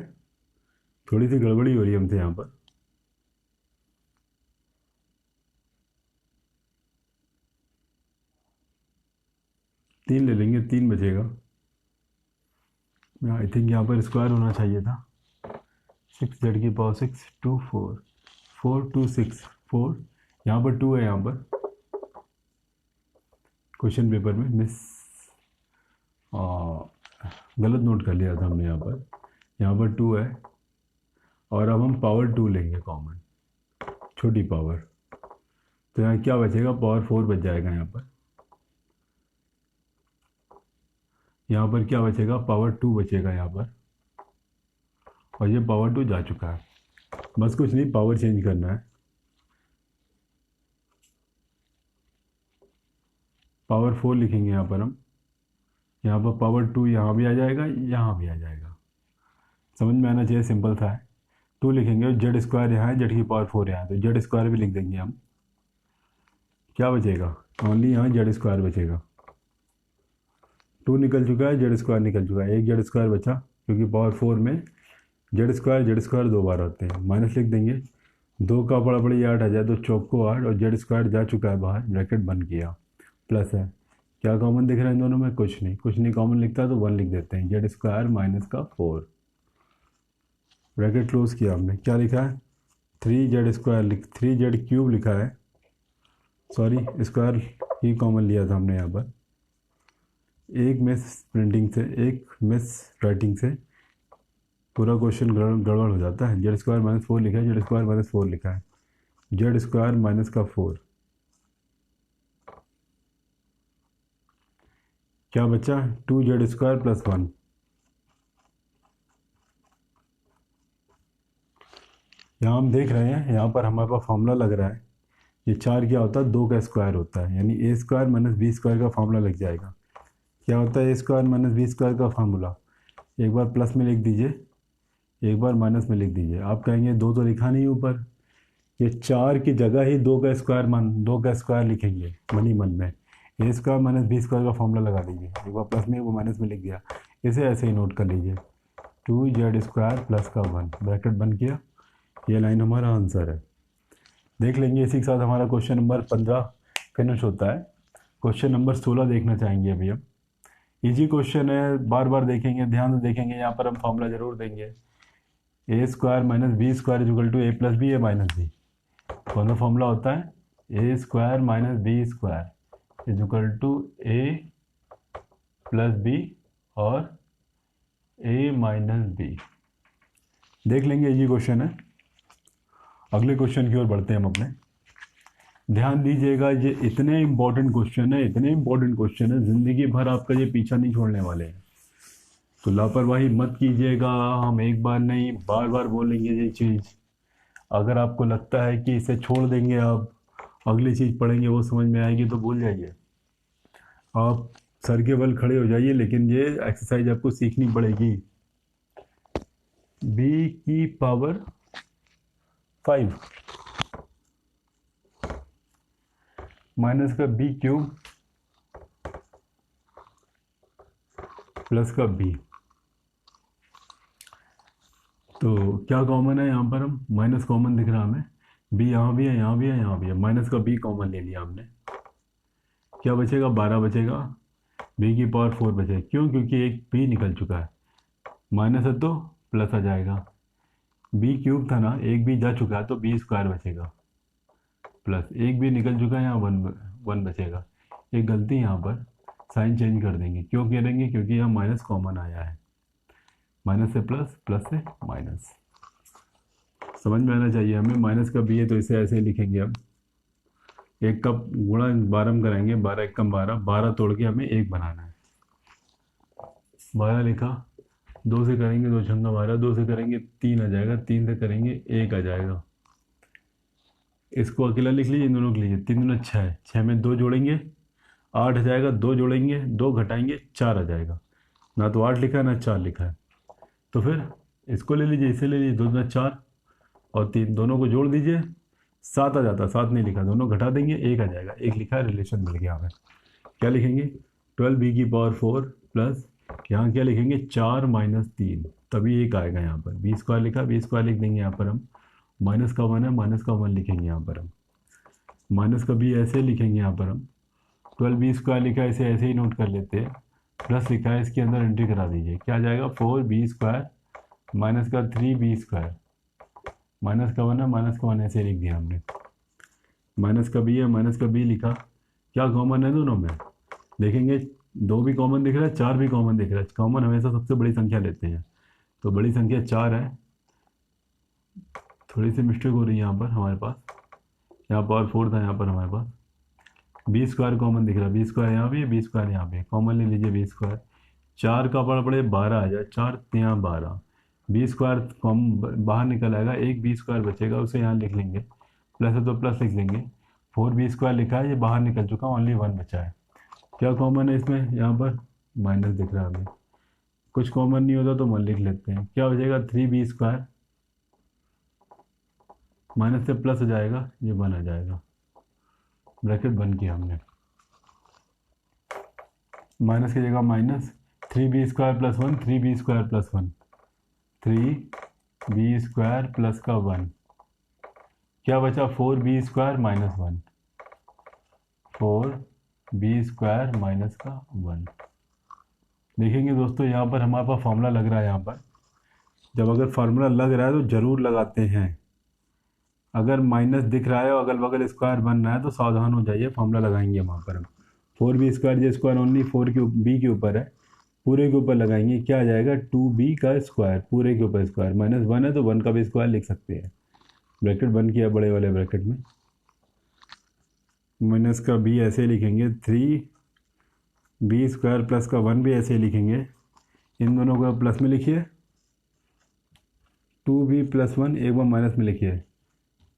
A: थोड़ी सी गड़बड़ी हो रही है हमसे यहाँ पर, तीन ले लेंगे, 3 बचेगा। आई थिंक यहाँ पर स्क्वायर होना चाहिए था। 6 जेड की पावर 6 2 4 4 2 6 4, यहाँ पर 2 है, यहाँ पर क्वेश्चन पेपर में मिस गलत नोट कर लिया था हमने। यहाँ पर 2 है, और अब हम पावर 2 लेंगे कॉमन, छोटी पावर, तो यहाँ क्या बचेगा, पावर 4 बच जाएगा। यहाँ पर यहाँ पर क्या बचेगा, पावर 2 बचेगा यहाँ पर, और ये पावर 2 जा चुका है। बस कुछ नहीं, पावर चेंज करना है। पावर 4 लिखेंगे यहाँ पर हम, यहाँ पर पावर 2 यहाँ भी आ जाएगा, यहाँ भी आ जाएगा। समझ में आना चाहिए, सिंपल था। 2 लिखेंगे और जेड स्क्वायर यहाँ है, जेड की पावर 4 यहाँ है, तो जेड स्क्वायर भी लिख देंगे हम। क्या बचेगा, ओनली यहाँ जेड स्क्वायर बचेगा। 2 निकल चुका है, जेड स्क्वायर निकल चुका है, एक जेड स्क्वायर बचा, क्योंकि पावर 4 में जेड स्क्वायर 2 बार होते हैं। माइनस लिख देंगे, 2 का बड़ा बड़ी 8 आ जाए, तो चौक को 8, और जेड स्क्वायर जा चुका है बाहर, ब्रैकेट बंद किया, प्लस है। क्या कॉमन दिख रहा है इन दोनों में, कुछ नहीं कॉमन लिखता है तो 1 लिख देते हैं। जेड स्क्वायर माइनस का 4, ब्रैकेट क्लोज किया हमने। क्या लिखा है, 3 जेड क्यूब लिखा है, सॉरी स्क्वायर ही कॉमन लिया था हमने यहाँ पर। एक मिस प्रिंटिंग से, एक मिस राइटिंग से पूरा क्वेश्चन गड़बड़ हो जाता है। जेड स्क्वायर माइनस 4 लिखा है, जेड स्क्वायर माइनस 4 लिखा है, जेड स्क्वायर माइनस का 4। क्या बचा, 2 जेड स्क्वायर प्लस 1। यहाँ हम देख रहे हैं, यहाँ पर हमारे पास फॉर्मूला लग रहा है, ये 4 क्या होता है, 2 का स्क्वायर होता है, यानी ए स्क्वायर माइनस बी स्क्वायर का फॉर्मूला लग जाएगा। क्या होता है A square minus B square का फार्मूला, एक बार प्लस में लिख दीजिए, एक बार माइनस में लिख दीजिए। आप कहेंगे 2 तो लिखा नहीं ऊपर, ये 4 की जगह ही 2 का स्क्वायर लिखेंगे मनी मन में। ए स्क्वायर माइनस बी स्क्वायर का फॉर्मूला लगा दीजिए, एक बार प्लस में, वो माइनस में लिख दिया, इसे ऐसे ही नोट कर लीजिए। 2 जेड स्क्वायर प्लस का 1, ब्रैकेट बंद किया, ये लाइन हमारा आंसर है। देख लेंगे, इसी के साथ हमारा क्वेश्चन नंबर 15 फिनिश होता है। क्वेश्चन नंबर 16 देखना चाहेंगे अभी हम। इजी क्वेश्चन है, बार बार देखेंगे, ध्यान से देखेंगे, यहाँ पर हम फॉर्मूला जरूर देंगे। A square minus B square equal to A plus B, A minus B. कौन सा फॉर्मूला होता है, A square minus B square equal to A plus B और ए माइनस बी। देख लेंगे, इजी क्वेश्चन है। अगले क्वेश्चन की ओर बढ़ते हैं हम अपने। ध्यान दीजिएगा, ये इतने इंपॉर्टेंट क्वेश्चन है, ज़िंदगी भर आपका ये पीछा नहीं छोड़ने वाले हैं, तो लापरवाही मत कीजिएगा। हम एक बार नहीं, बार बार बोलेंगे ये चीज़। अगर आपको लगता है कि इसे छोड़ देंगे, आप अगली चीज़ पढ़ेंगे वो समझ में आएगी, तो भूल जाइए, आप सर के बल खड़े हो जाइए, लेकिन ये एक्सरसाइज आपको सीखनी पड़ेगी। बी की पावर 5 माइनस का बी क्यूब प्लस का बी, तो क्या कॉमन है यहाँ पर, हम माइनस कॉमन दिख रहा हमें, बी यहाँ भी है, यहाँ भी है, यहाँ भी है, माइनस का बी कॉमन ले लिया हमने। क्या बचेगा, 12 बचेगा, बी की पावर 4 बचेगा। क्यों, क्योंकि एक बी निकल चुका है, माइनस है तो प्लस आ जाएगा। बी क्यूब था ना, एक बी जा चुका है, तो बी स्क्वायर बचेगा, प्लस एक बी निकल चुका है, यहाँ 1 बचेगा। एक गलती यहाँ पर, साइन चेंज कर देंगे। क्यों करेंगे, क्योंकि यहाँ माइनस कॉमन आया है, माइनस से प्लस, प्लस से माइनस, समझ में आना चाहिए हमें। माइनस का बी है तो इसे ऐसे लिखेंगे अब, एक का गुणा 12 में कराएंगे, 12 एक कम 12, 12 तोड़ के हमें 1 बनाना है। 12 लिखा, 2 से करेंगे 2 छंगा 12, 2 से करेंगे 3 आ जाएगा, 3 से करेंगे 1 आ जाएगा। इसको अकेला लिख लीजिए, इन दोनों को लीजिए, 3 दूना 6 है, 6 में 2 जोड़ेंगे 8 आ जाएगा, 2 जोड़ेंगे 2 घटाएंगे 4 आ जाएगा। ना तो 8 लिखा है ना 4 लिखा है, तो फिर इसको ले लीजिए, इसे ले लीजिए, 2 दूना 4 और 3, दोनों को जोड़ दीजिए, 7 आ जाता, 7 नहीं लिखा, दोनों घटा देंगे 1 आ जाएगा, 1 लिखा है, रिलेशन मिल गया हमें। क्या लिखेंगे, 12 बी की पावर 4 प्लस, यहाँ क्या लिखेंगे, 4 माइनस 3, तभी 1 आएगा यहाँ पर। बी स्क्वायर लिखा, बी स्क्वायर लिख देंगे यहाँ पर हम, माइनस का 1 है, माइनस का 1 लिखेंगे यहाँ पर हम, माइनस का बी ऐसे लिखेंगे यहाँ पर हम। 12 बी स्क्वायर लिखा है, इसे ऐसे ही नोट कर लेते हैं, प्लस लिखा है, इसके अंदर एंट्री करा दीजिए। क्या आ जाएगा, 4 बी स्क्वायर माइनस का 3 बी स्क्वायर, माइनस का 1 है, माइनस का 1 ऐसे लिख दिया हमने। माइनस का बी है, माइनस का बी लिखा। क्या कॉमन है दोनों में, देखेंगे 2 भी कॉमन दिख रहा है, 4 भी कॉमन दिख रहा है। कॉमन हमेशा सबसे बड़ी संख्या लेते हैं, तो बड़ी संख्या 4 है। थोड़ी सी मिस्टेक हो रही है यहाँ पर हमारे पास, यहाँ पावर 4 था यहाँ पर हमारे पास। बी स्क्वायर कॉमन दिख रहा है, बी स्क्वायर यहाँ भी है, बी स्क्वायर यहाँ पे, कॉमन ले लीजिए बी स्क्वायर। 4 का बड़ा बड़े 12 आ जाए, 4 3 12, बी स्क्वायर कम बाहर निकल आएगा, एक बी स्क्वायर बचेगा, उसे यहाँ लिख लेंगे, प्लस है तो प्लस लिख देंगे। 4b² लिखा है, ये बाहर निकल चुका, ओनली 1 बचा है। क्या कॉमन है इसमें, यहाँ पर माइनस दिख रहा है हमें, कुछ कॉमन नहीं होता तो 1 लिख लेते हैं। क्या हो जाएगा 3b², माइनस से प्लस हो जाएगा, ये 1 आ जाएगा, ब्रैकेट बंद किया हमने। माइनस की जगह minus, 3b² + 1, 3b² + 1, 3b² plus का 1, क्या बचा 4b² - 1, 4b² माइनस का 1। देखेंगे दोस्तों यहाँ पर हमारे पास फॉर्मूला लग रहा है। यहाँ पर जब अगर फार्मूला लग रहा है तो ज़रूर लगाते हैं, अगर माइनस दिख रहा है और अगल बगल स्क्वायर बन रहा है तो सावधान हो जाइए, फॉर्मूला लगाएंगे वहाँ पर हम। 4b² ये स्क्वायर ओनली 4 के बी के ऊपर है, पूरे के ऊपर लगाएंगे, क्या आ जाएगा 2b का स्क्वायर, पूरे के ऊपर स्क्वायर, -1 है तो 1 का भी स्क्वायर लिख सकते हैं। ब्रैकेट बंद किया बड़े वाले ब्रैकेट में, माइनस का b ऐसे लिखेंगे, 3b² प्लस का 1 भी ऐसे लिखेंगे, इन दोनों को प्लस में लिखिए, 2b + 1 एक बार माइनस में लिखिए,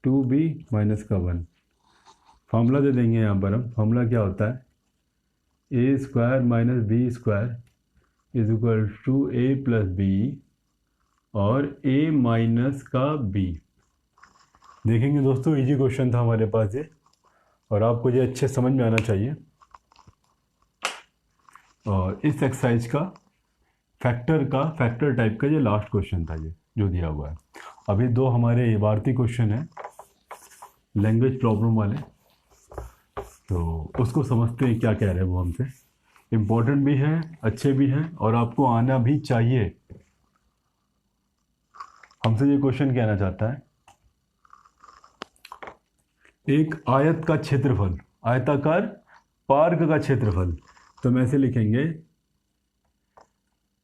A: 2b माइनस का 1। फार्मूला दे देंगे यहाँ पर हम, फार्मूला क्या होता है, a² - b² = a + b और a माइनस का b। देखेंगे दोस्तों इजी क्वेश्चन था हमारे पास ये, और आपको ये अच्छे समझ में आना चाहिए। और इस एक्सरसाइज का फैक्टर टाइप का ये लास्ट क्वेश्चन था, ये जो दिया हुआ है। अभी 2 हमारे इबारती क्वेश्चन हैं लैंग्वेज प्रॉब्लम वाले, तो उसको समझते हैं क्या कह रहे हैं वो हमसे। इम्पोर्टेंट भी है, अच्छे भी हैं, और आपको आना भी चाहिए। हमसे ये क्वेश्चन कहना चाहता है, एक आयत का क्षेत्रफल, आयताकार पार्क का क्षेत्रफल, तो हम ऐसे लिखेंगे,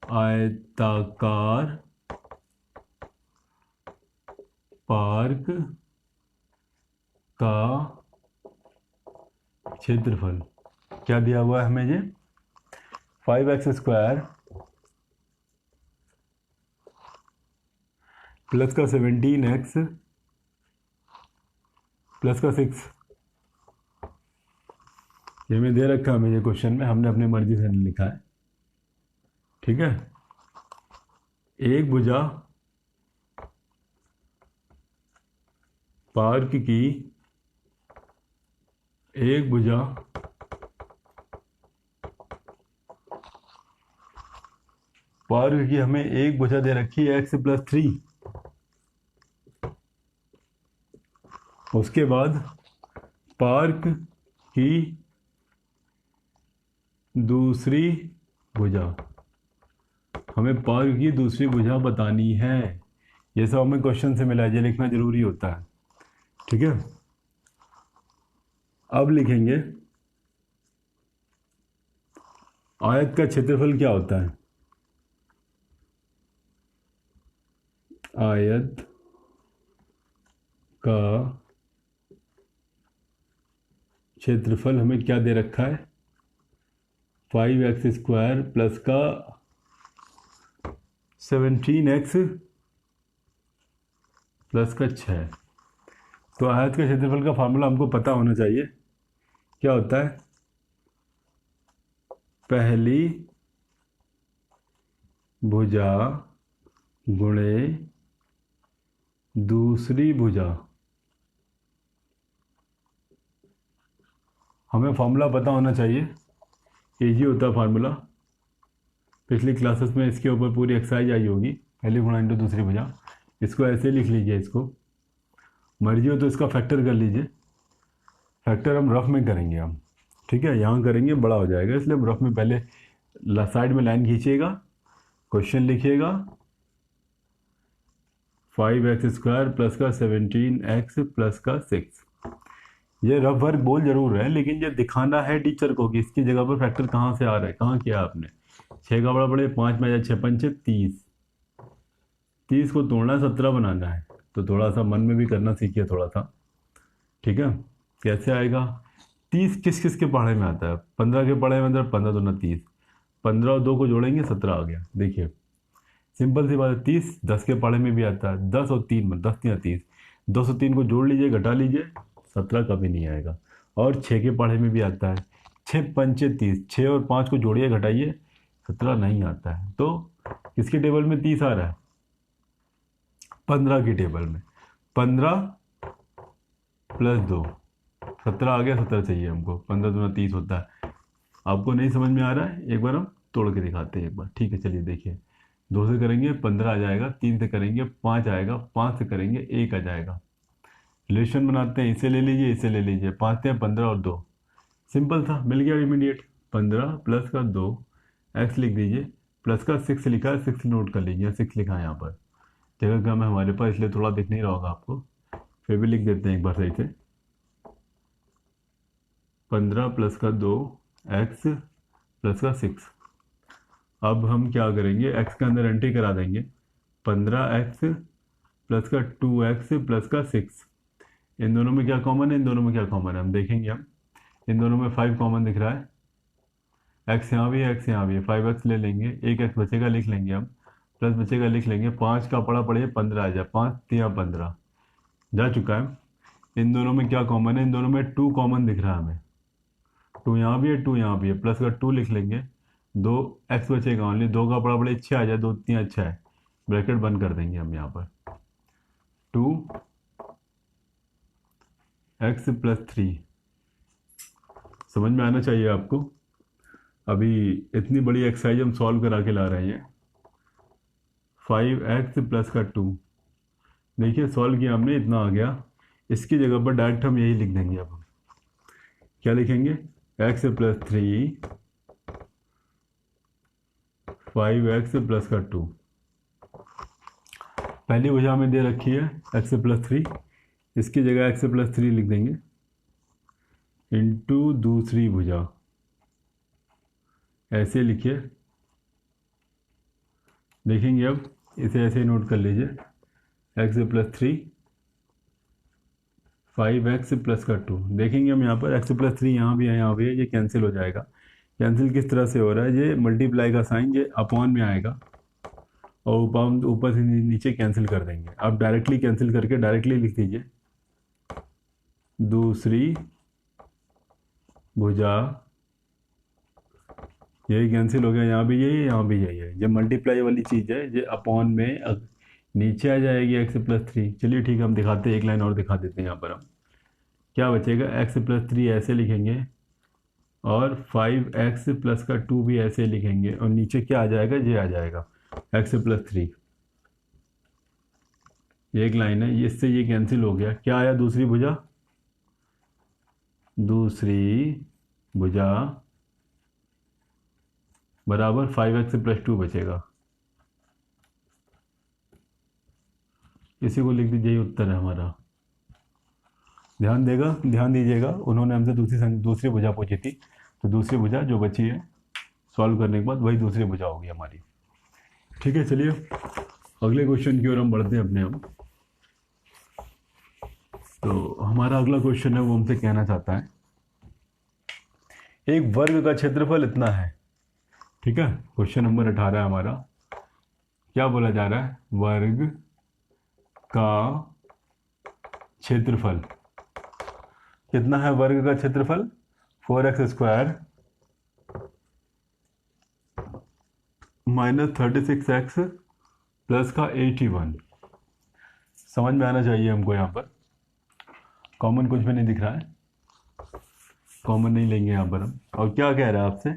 A: आयताकार पार्क का क्षेत्रफल क्या दिया हुआ है हमें, ये 5x² प्लस का 17x प्लस का 6, ये हमें दे रखा है मुझे क्वेश्चन में, हमने अपनी मर्जी से नहीं लिखा है, ठीक है। एक भुजा पार्क की, एक भुजा पार्क की हमें एक भुजा दे रखी है x + 3, उसके बाद पार्क की दूसरी भुजा, हमें पार्क की दूसरी भुजा बतानी है। ये सब हमें क्वेश्चन से मिला है, ये लिखना जरूरी होता है, ठीक है। अब लिखेंगे आयत का क्षेत्रफल क्या होता है, आयत का क्षेत्रफल हमें क्या दे रखा है, 5x² प्लस का 17x प्लस का 6। तो आयत के क्षेत्रफल का फार्मूला हमको पता होना चाहिए, क्या होता है, पहली भुजा गुणे दूसरी भुजा। हमें फार्मूला पता होना चाहिए, इजी होता है फार्मूला, पिछली क्लासेस में इसके ऊपर पूरी एक्सरसाइज आई होगी, पहली गुणा इंटू दूसरी भुजा। इसको ऐसे लिख लीजिए, इसको मर्जी हो तो इसका फैक्टर कर लीजिए, फैक्टर हम रफ में करेंगे हम, ठीक है, यहाँ करेंगे बड़ा हो जाएगा, इसलिए हम रफ में पहले साइड में लाइन खींचिएगा, क्वेश्चन लिखिएगा 5x² प्लस का 17x प्लस का 6। ये रफ वर्क बोल जरूर रहे हैं, लेकिन ये दिखाना है टीचर को कि इसकी जगह पर फैक्टर कहाँ से आ रहा है, कहाँ किया आपने। 6 का बड़ा बड़े 5 में 6 पंचे 30, 30 को तोड़ना 17 बनाना है, तो थोड़ा सा मन में भी करना सीखिए थोड़ा सा, ठीक है। कैसे आएगा, 30 किस किस के पढ़े में आता है, 15 के पढ़े में अंदर 15 दूना 30, 15 और 2 को जोड़ेंगे 17 आ गया। देखिए सिंपल सी बात है, 30 10 के पढ़े में भी आता है, 10 और 3 में 10 या 30, 203 को जोड़ लीजिए घटा लीजिए 17 कभी नहीं आएगा। और 6 के पढ़े में भी आता है, 6 पंचे 30, 6 और 5 को जोड़िए घटाइए 17 नहीं आता है। तो किसके टेबल में 30 आ रहा है? 15 की टेबल में 15 प्लस 2 17 आ गया। 17 चाहिए हमको, 15 दूना 30 होता है। आपको नहीं समझ में आ रहा है, एक बार हम तोड़ के दिखाते हैं एक बार। ठीक है चलिए देखिए, 2 से करेंगे 15 आ जाएगा, 3 से करेंगे 5 आएगा, 5 से करेंगे 1 आ जाएगा। रिलेशन बनाते हैं, इसे ले लीजिए इसे ले लीजिए, 5 से 15 और 2, सिंपल था, मिल गया इमीडिएट। 15 प्लस का 2 एक्स लिख दीजिए, प्लस का 6 लिखा है, 6 नोट कर लीजिए, 6 लिखा है यहाँ पर, जगह कम है हमारे पास इसलिए थोड़ा दिख नहीं रहा होगा आपको, फिर भी लिख देते हैं एक बार सही से। 15 प्लस का 2 एक्स प्लस का 6। अब हम क्या करेंगे, एक्स के अंदर एंट्री करा देंगे, 15x प्लस का 2x प्लस का 6। इन दोनों में क्या कॉमन है, इन दोनों में क्या कॉमन है हम देखेंगे। हम इन दोनों में 5 कॉमन दिख रहा है, x यहाँ भी है x यहाँ भी है, 5x ले लेंगे, एक x बचेगा लिख लेंगे हम, प्लस बचेगा लिख लेंगे, 5 का पड़ा पड़े 15 आ जाए, 5 3 15 जा चुका है। इन दोनों में क्या कॉमन है, इन दोनों में 2 कॉमन दिख रहा है हमें, 2 यहाँ भी है 2 यहाँ भी है, प्लस का 2 लिख लेंगे, 2 एक्स बचेगा ओनली, 2 का बड़ा बड़े 6 आ जाए, 2 3 अच्छा है, ब्रैकेट बंद कर देंगे हम यहाँ पर। 2 एक्स प्लस 3 समझ में आना चाहिए आपको। अभी इतनी बड़ी एक्सरसाइज हम सॉल्व करा के ला रहे हैं। 5x प्लस का 2, देखिए सॉल्व किया हमने, इतना आ गया। इसकी जगह पर डायरेक्ट हम यही लिख देंगे। अब हम क्या लिखेंगे, x प्लस 3 5x प्लस का 2। पहली भुजा हमें दे रखी है x प्लस 3, इसकी जगह x प्लस 3 लिख देंगे इंटू दूसरी भुजा, ऐसे लिखिए। देखेंगे अब इसे ऐसे नोट कर लीजिए, x प्लस 3 5x प्लस का 2। देखेंगे हम यहाँ पर x प्लस 3 यहाँ भी है यहाँ भी है, ये कैंसिल हो जाएगा। कैंसिल किस तरह से हो रहा है, ये मल्टीप्लाई का साइन ये अपॉन में आएगा और ऊपर से नीचे कैंसिल कर देंगे। आप डायरेक्टली कैंसिल करके डायरेक्टली लिख दीजिए दूसरी भुजा, यही कैंसिल हो गया, यहाँ भी यही है यहाँ भी यही है। जब मल्टीप्लाई वाली चीज़ है ये अपॉन में नीचे आ जाएगी x प्लस 3। चलिए ठीक है, हम दिखाते हैं, एक लाइन और दिखा देते हैं। यहाँ पर हम क्या बचेगा, x प्लस 3 ऐसे लिखेंगे और 5x प्लस का 2 भी ऐसे लिखेंगे और नीचे क्या आ जाएगा, ये आ जाएगा x प्लस 3। ये एक लाइन है, इससे ये कैंसिल हो गया। क्या आया, दूसरी भुजा, दूसरी भुजा बराबर 5x प्लस 2 बचेगा। इसी को लिख दीजिए, ये उत्तर है हमारा। ध्यान दीजिएगा, उन्होंने हमसे दूसरी भुजा पूछी थी, तो दूसरी भुजा जो बची है सॉल्व करने के बाद वही दूसरी भुजा होगी हमारी। ठीक है चलिए अगले क्वेश्चन की ओर हम बढ़ते हैं अपने। हम तो हमारा अगला क्वेश्चन है, वो हमसे कहना चाहता है एक वर्ग का क्षेत्रफल इतना है। ठीक है, क्वेश्चन नंबर 18 है हमारा। क्या बोला जा रहा है, वर्ग का क्षेत्रफल कितना है, वर्ग का क्षेत्रफल 4x square minus 36x plus का 81। समझ में आना चाहिए हमको। यहाँ पर कॉमन कुछ भी नहीं दिख रहा है, कॉमन नहीं लेंगे यहाँ पर हम। और क्या कह रहा है आपसे,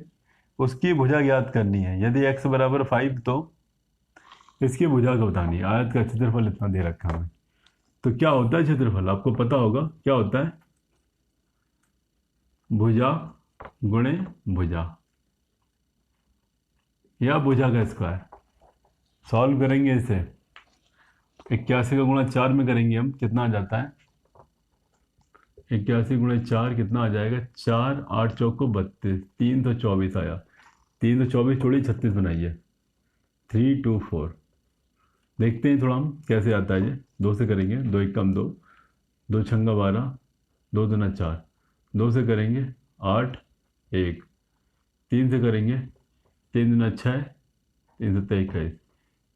A: उसकी भुजा ज्ञात करनी है। यदि x बराबर 5 तो इसकी भुजा को बतानी है। आयत का क्षेत्रफल इतना दे रखा है हमें, तो क्या होता है क्षेत्रफल, आपको पता होगा क्या होता है, भुजा गुणे भुजा या भुजा का स्क्वायर। सॉल्व करेंगे इसे, 81 का गुणा 4 में करेंगे हम, कितना आ जाता है, 81 गुणे 4 कितना आ जाएगा, 4 8 चौक को 32, 324 आया। 324 थोड़ी 36 बनाइए, 3 2 4। देखते हैं थोड़ा हम कैसे आता है ये। 2 से करेंगे, 2 1 कम 2, 2 छंगा 12, 2 दूना 4, 2 से करेंगे 8 1, 3 से करेंगे 3 दूना 6, 3 7 21,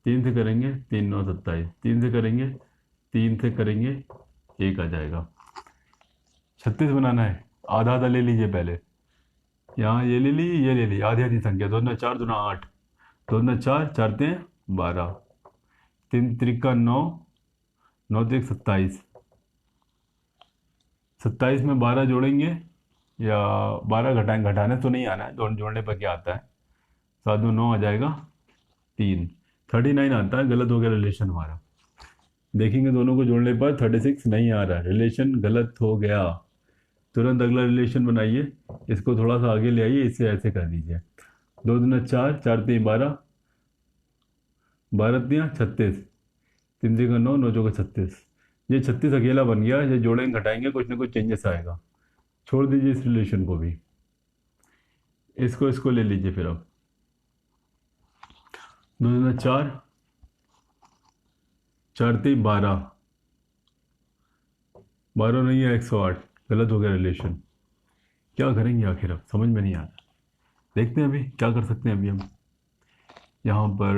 A: 3 से करेंगे 3 9 27, 3 से करेंगे 3 से करेंगे 1 आ जाएगा। 36 बनाना है, आधा आधा ले लीजिए पहले। यहाँ ये ले लीजिए, ये ले लीजिए, आधी आधी संख्या। 2 दूना 4, 2 दूना 8, 2 दूना 4, 4 3 12, 3 त्रिका 9, 9 3 27, 27 में 12 जोड़ेंगे या 12 घटाने तो नहीं आना है, दोनों जोड़ने पर क्या आता है, 7 2 9 आ जाएगा 3, 39 आता है। गलत हो गया रिलेशन हमारा। देखेंगे दोनों को जोड़ने पर 36 नहीं आ रहा है, रिलेशन गलत हो गया। तुरंत अगला रिलेशन बनाइए, इसको थोड़ा सा आगे ले आइए, इसे ऐसे कर दीजिए। 2 दूना 4, 4 3 12, 12 3 36, 3 3 9, 9 चौका 36। ये 36 अकेला बन गया, ये जोड़ेंगे घटाएंगे कुछ ना कुछ चेंजेस आएगा। छोड़ दीजिए इस रिलेशन को भी, इसको ले लीजिए फिर। अब 2 दूना 4, 4 3 12, 12 नहीं है 108, गलत हो गया रिलेशन। क्या करेंगे आखिर, अब समझ में नहीं आ रहा। देखते हैं अभी क्या कर सकते हैं। अभी हम यहाँ पर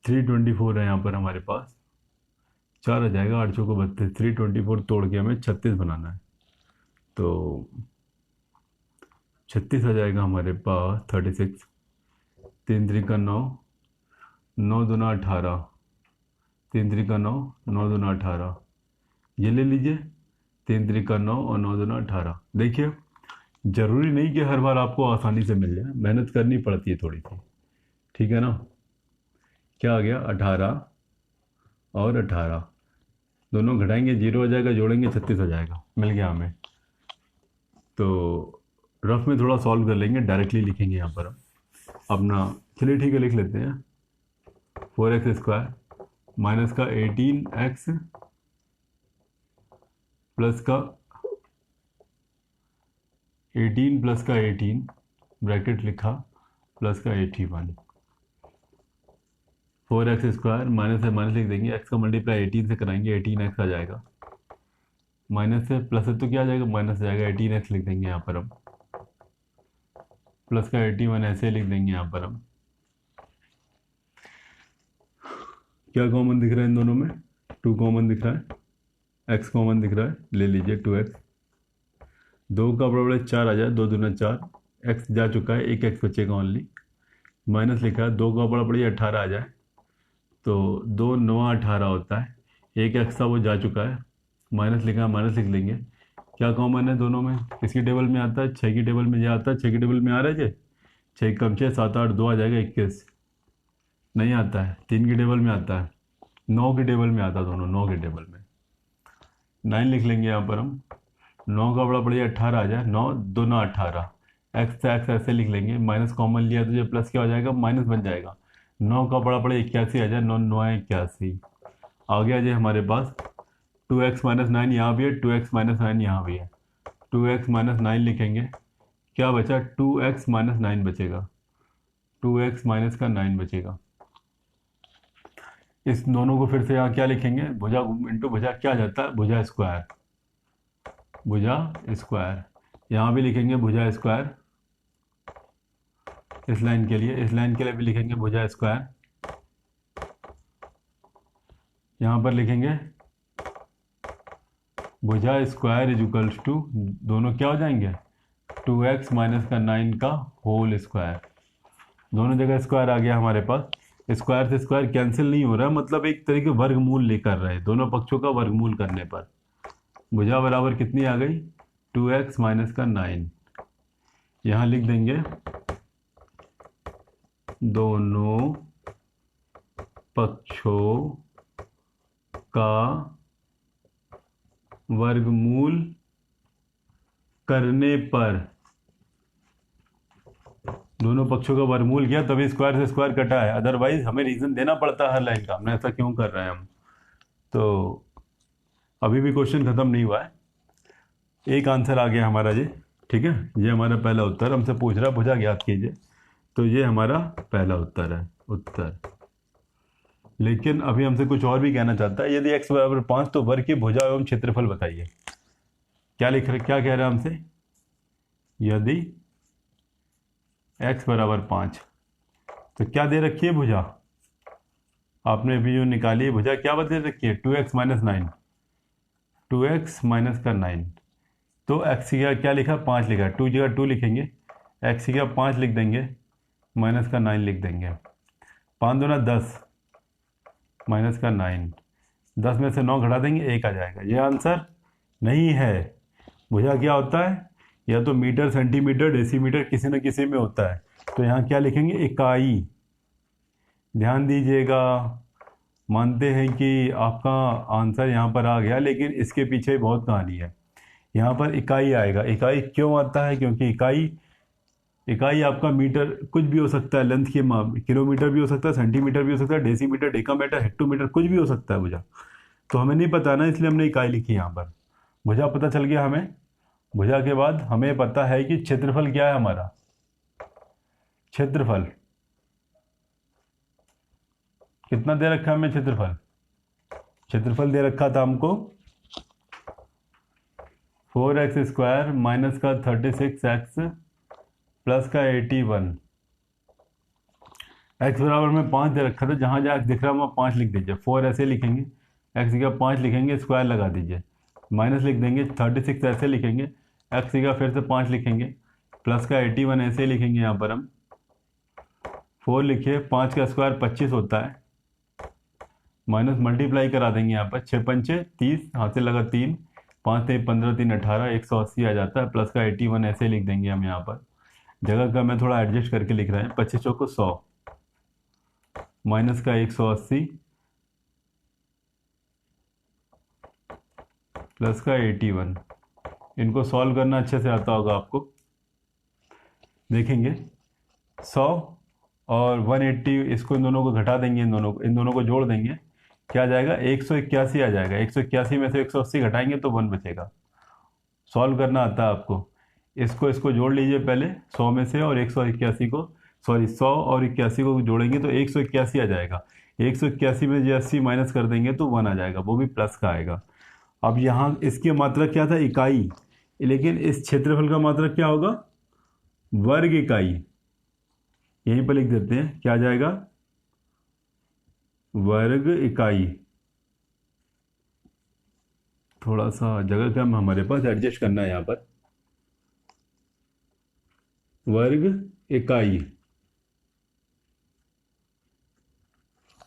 A: 324 है, यहाँ पर हमारे पास 4 आ जाएगा, 8 चौको 32, 324 तोड़ के हमें 36 बनाना है। तो 36 आ जाएगा हमारे पास 36, 3 3 का 9, 9 दूना 18, 3 3 का 9, 9 दूना 18, ये ले लीजिए, 3 3 का 9 और 9 दूना 18। देखिए ज़रूरी नहीं कि हर बार आपको आसानी से मिल जाए, मेहनत करनी पड़ती है थोड़ी सी, ठीक है ना। क्या आ गया, 18 और 18, दोनों घटाएंगे 0 आ जाएगा, जोड़ेंगे 36 आ जाएगा, मिल गया हमें। तो रफ में थोड़ा सॉल्व कर लेंगे, डायरेक्टली लिखेंगे यहाँ पर हम अपना। चलिए ठीक है, लिख लेते हैं। 4x² माइनस का 18x प्लस का 18 प्लस का 18 ब्रैकेट लिखा प्लस का 81, 4x² माइनस है माइनस लिख देंगे, x का मल्टीप्लाई 18 से कराएंगे, 18x आ जाएगा, माइनस से प्लस है तो क्या आ जाएगा, माइनस आ जाएगा, 18x लिख देंगे यहाँ पर हम, प्लस का 81 ऐसे लिख देंगे यहाँ पर हम। क्या कॉमन दिख रहा है इन दोनों में, 2 कॉमन दिख रहा है, x कॉमन दिख रहा है, ले लीजिए 2x, 2 का बराबर 4 आ जाए, 2 दूना 4, x जा चुका है, 1 x बचेगा ओनली, माइनस लिखा है, 2 का बराबर 18 आ जाए तो 2 9 18 होता है, 1 x था वो जा चुका है, माइनस लिखा है, माइनस लिख लेंगे। क्या कॉमन है दोनों में, किसकी टेबल में आता है, 6 की टेबल में जा आता है, 6 की टेबल में आ रहा है जी, 6 कम 6 7 8 2 आ जाएगा 21, नहीं आता है, 3 की टेबल में आता है, 9 की टेबल में आता है, दोनों 9 की टेबल में। 9 लिख लेंगे यहाँ पर हम, 9 का बड़ा बढ़िया 18 आ जाए, 9 2 9 18, एक्स से एक्स ऐसे लिख लेंगे, माइनस कॉमन लिया तो ये प्लस क्या हो जाएगा, माइनस बन जाएगा, 9 का बड़ा बढ़िया 81 आ जाए, 9 9 81 आ गया जी हमारे पास। 2x माइनस 9 यहाँ भी है, 2x माइनस 9 यहाँ भी है, 2x माइनस 9 लिखेंगे, क्या बचा, 2x माइनस 9 बचेगा, 2x माइनस का 9 बचेगा। इस दोनों को फिर से यहाँ क्या लिखेंगे, भुजा इंटू भुजा क्या जाता है, भुजा स्क्वायर, भुजा स्क्वायर, यहाँ भी लिखेंगे भुजा स्क्वायर, इस लाइन के लिए, इस लाइन के लिए भी लिखेंगे भुजा स्क्वायर, यहाँ पर लिखेंगे भुजा स्क्वायर इज इक्वल्स टू, दोनों क्या हो जाएंगे, 2x माइनस का 9 का होल स्क्वायर, दोनों जगह स्क्वायर आ गया हमारे पास। स्क्वायर से स्क्वायर कैंसिल नहीं हो रहा, मतलब एक तरीके वर्गमूल लेकर रहे हैं, दोनों पक्षों का वर्गमूल करने पर भुजा बराबर कितनी आ गई, 2x माइनस का 9, यहाँ लिख देंगे दोनों पक्षों का वर्गमूल करने पर, दोनों पक्षों का वर्गमूल किया तभी स्क्वायर से स्क्वायर कटा है, अदरवाइज हमें रीजन देना पड़ता है हर लाइन का, हमने ऐसा क्यों कर रहे हैं हम। तो अभी भी क्वेश्चन खत्म नहीं हुआ है, एक आंसर आ गया हमारा जी, ठीक है, ये हमारा पहला उत्तर, हमसे पूछ रहा है भुजा ज्ञात कीजिए, तो ये हमारा पहला उत्तर है, उत्तर। लेकिन अभी हमसे कुछ और भी कहना चाहता है, यदि x बराबर 5 तो वर्ग की भुजा एवं क्षेत्रफल बताइए। क्या लिख रहे, क्या कह रहे हैं हमसे, यदि x बराबर 5। तो क्या दे रखी है भुजा, आपने भी जो निकाली है भुजा क्या दे रखी है, 2x माइनस 9, 2x माइनस का 9। तो x की जगह क्या लिखा, 5 लिखा, 2 जगह 2 लिखेंगे, x की जगह 5 लिख देंगे, माइनस का 9 लिख देंगे। 5 दूना 10, माइनस का 9, 10 में से 9 घटा देंगे, 1 आ जाएगा। ये आंसर नहीं है। भुजा क्या होता है, या तो मीटर, सेंटीमीटर, डेसीमीटर, किसी न किसी में होता है। तो यहाँ क्या लिखेंगे, इकाई। ध्यान दीजिएगा, मानते हैं कि आपका आंसर यहाँ पर आ गया, लेकिन इसके पीछे बहुत कहानी है। यहाँ पर इकाई आएगा। इकाई क्यों आता है, क्योंकि इकाई आपका मीटर कुछ भी हो सकता है, लेंथ के माप, किलोमीटर भी हो सकता है, सेंटीमीटर भी हो सकता है, डेसीमीटर, डेकामीटर, हेक्टोमीटर, कुछ भी हो सकता है भुजा। तो हमें नहीं पता ना, इसलिए हमने इकाई लिखी यहाँ पर। भुजा पता चल गया हमें। भुजा के बाद हमें पता है कि क्षेत्रफल क्या है हमारा। क्षेत्रफल कितना दे रखा है हमें, क्षेत्रफल दे रखा था हमको 4x² माइनस का 36x प्लस का 81। x बराबर में 5 दे रखा था, जहाँ जहाँ x दिख रहा है वहाँ 5 लिख दीजिए। 4 ऐसे लिखेंगे, x का 5 लिखेंगे, स्क्वायर लगा दीजिए, माइनस लिख देंगे। 36 ऐसे लिखेंगे, x का फिर से 5 लिखेंगे, प्लस का 81 ऐसे लिखेंगे। यहाँ पर हम 4 लिखिए, 5 का स्क्वायर 25 होता है, माइनस मल्टीप्लाई करा देंगे। यहाँ पर 6 पंचे 30, हाथ से लगा 3, 5 से 15, 3 18, 180 आ जाता है, प्लस का 81 ऐसे लिख देंगे हम। यहाँ पर जगह का मैं थोड़ा एडजस्ट करके लिख रहे हैं। 25 चौको 100, माइनस का 180 प्लस का 81। इनको सॉल्व करना अच्छे से आता होगा आपको। देखेंगे 100 और 180, इसको इन दोनों को घटा देंगे, इन दोनों को जोड़ देंगे, क्या आ जाएगा, 181 आ जाएगा। 181 में से 180 घटाएंगे तो 1 बचेगा। सॉल्व करना आता है आपको। इसको जोड़ लीजिए पहले 100 में से, और 181 को, सॉरी 100 और 81 को जोड़ेंगे तो 181 आ जाएगा। 181 में जो 80 माइनस कर देंगे तो 1 आ जाएगा, वो भी प्लस का आएगा। अब यहाँ इसकी मात्रा क्या था, इकाई, लेकिन इस क्षेत्रफल का मात्रा क्या होगा, वर्ग इकाई। यहीं पर लिख देते हैं, क्या आ जाएगा, वर्ग इकाई। थोड़ा सा जगह कम हमारे पास, एडजस्ट करना है यहाँ पर। वर्ग इकाई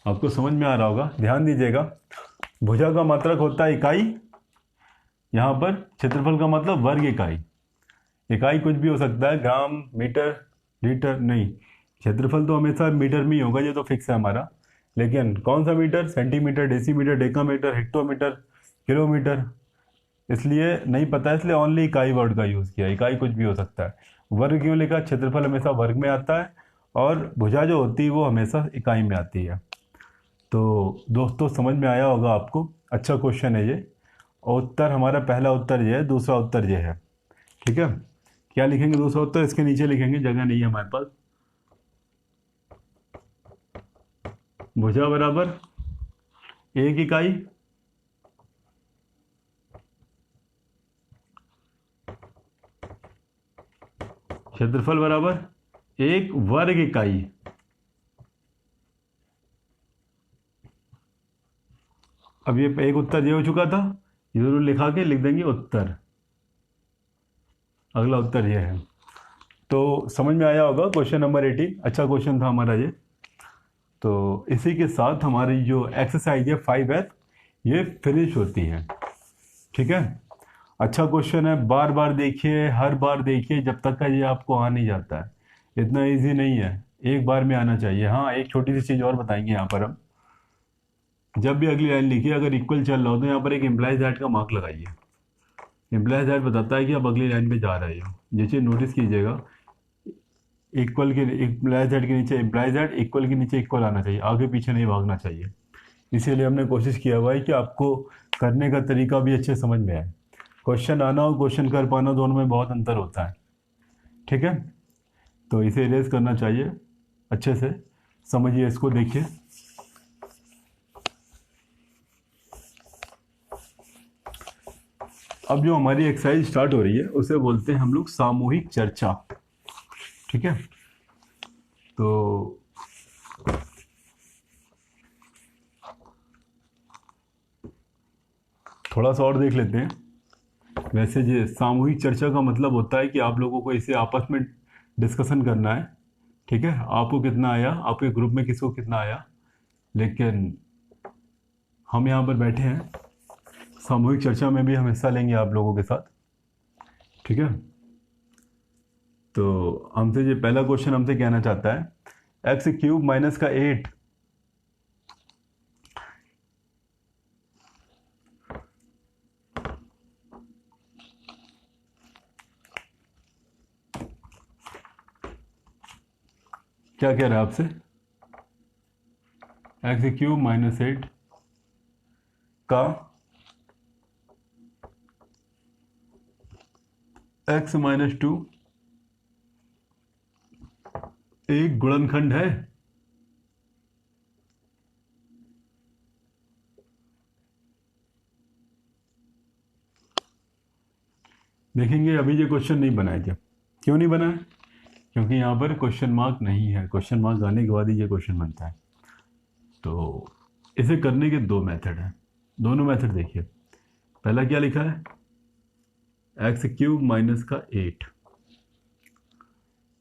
A: आपको समझ में आ रहा होगा। ध्यान दीजिएगा, भुजा का मात्रक होता है इकाई, यहाँ पर क्षेत्रफल का मतलब वर्ग इकाई। इकाई कुछ भी हो सकता है, ग्राम, मीटर, लीटर नहीं। क्षेत्रफल तो हमेशा मीटर में ही होगा, ये तो फिक्स है हमारा। लेकिन कौन सा metre, centimetre, decimetre, decametre, hectometre, kilometre, इसलिए नहीं पता, इसलिए ओनली इकाई वर्ड का यूज़ किया। इकाई कुछ भी हो सकता है। वर्ग क्यों लिखा, क्षेत्रफल हमेशा वर्ग में आता है, और भुजा जो होती है वो हमेशा इकाई में आती है। तो दोस्तों समझ में आया होगा आपको। अच्छा क्वेश्चन है ये। और उत्तर हमारा, पहला उत्तर ये है, दूसरा उत्तर ये है। ठीक है, क्या लिखेंगे दूसरा उत्तर, इसके नीचे लिखेंगे, जगह नहीं है हमारे पास। भुजा बराबर 1 इकाई, क्षेत्रफल बराबर 1 वर्ग इकाई। अब ये एक उत्तर ये हो चुका था, ये जरूर लिखा के लिख देंगे उत्तर। अगला उत्तर ये है। तो समझ में आया होगा क्वेश्चन नंबर 18। अच्छा क्वेश्चन था हमारा ये। तो इसी के साथ हमारी जो एक्सरसाइज है 5F ये फिनिश होती है। ठीक है, अच्छा क्वेश्चन है, बार बार देखिए, हर बार देखिए, जब तक का ये आपको आ नहीं जाता है। इतना इजी नहीं है, एक बार में आना चाहिए। हाँ, एक छोटी सी चीज़ और बताएंगे यहाँ पर हम। जब भी अगली लाइन लिखिए, अगर इक्वल चल रहा हो तो यहाँ पर एक एम्प्लॉइज दैट का मार्क लगाइए। एम्प्लॉइज दैट बताता है कि आप अगली लाइन पे जा रहे हो। ये चीज़ नोटिस कीजिएगा, इक्वल के एम्प्लॉइज दैट के नीचे एम्प्लॉइज दैट, इक्वल के नीचे इक्वल आना चाहिए, आगे पीछे नहीं भागना चाहिए। इसीलिए हमने कोशिश किया हुआ है कि आपको करने का तरीका भी अच्छे समझ में आए। क्वेश्चन आना और क्वेश्चन कर पाना दोनों में बहुत अंतर होता है। ठीक है, तो इसे इरेज करना चाहिए, अच्छे से समझिए इसको, देखिए। अब जो हमारी एक्सरसाइज स्टार्ट हो रही है उसे बोलते हैं हम लोग सामूहिक चर्चा। ठीक है, तो थोड़ा सा और देख लेते हैं। वैसे ये सामूहिक चर्चा का मतलब होता है कि आप लोगों को इसे आपस में डिस्कशन करना है, ठीक है। आपको कितना आया, आपके ग्रुप में किसको कितना आया, लेकिन हम यहाँ पर बैठे हैं, सामूहिक चर्चा में भी हम हिस्सा लेंगे आप लोगों के साथ, ठीक है। तो हमसे ये पहला क्वेश्चन हमसे कहना चाहता है एक्स क्यूब माइनस का 8 क्या कह रहा है आपसे, एक्स क्यूब माइनस 8 का एक्स माइनस 2 एक गुणनखंड है। देखेंगे अभी ये क्वेश्चन नहीं बनाया क्या, क्यों नहीं बना है, क्योंकि यहाँ पर क्वेश्चन मार्क नहीं है। क्वेश्चन मार्क आने के बाद ही ये क्वेश्चन बनता है। तो इसे करने के दो मेथड हैं, दोनों मेथड देखिए। पहला क्या लिखा है, एक्स क्यूब माइनस का 8।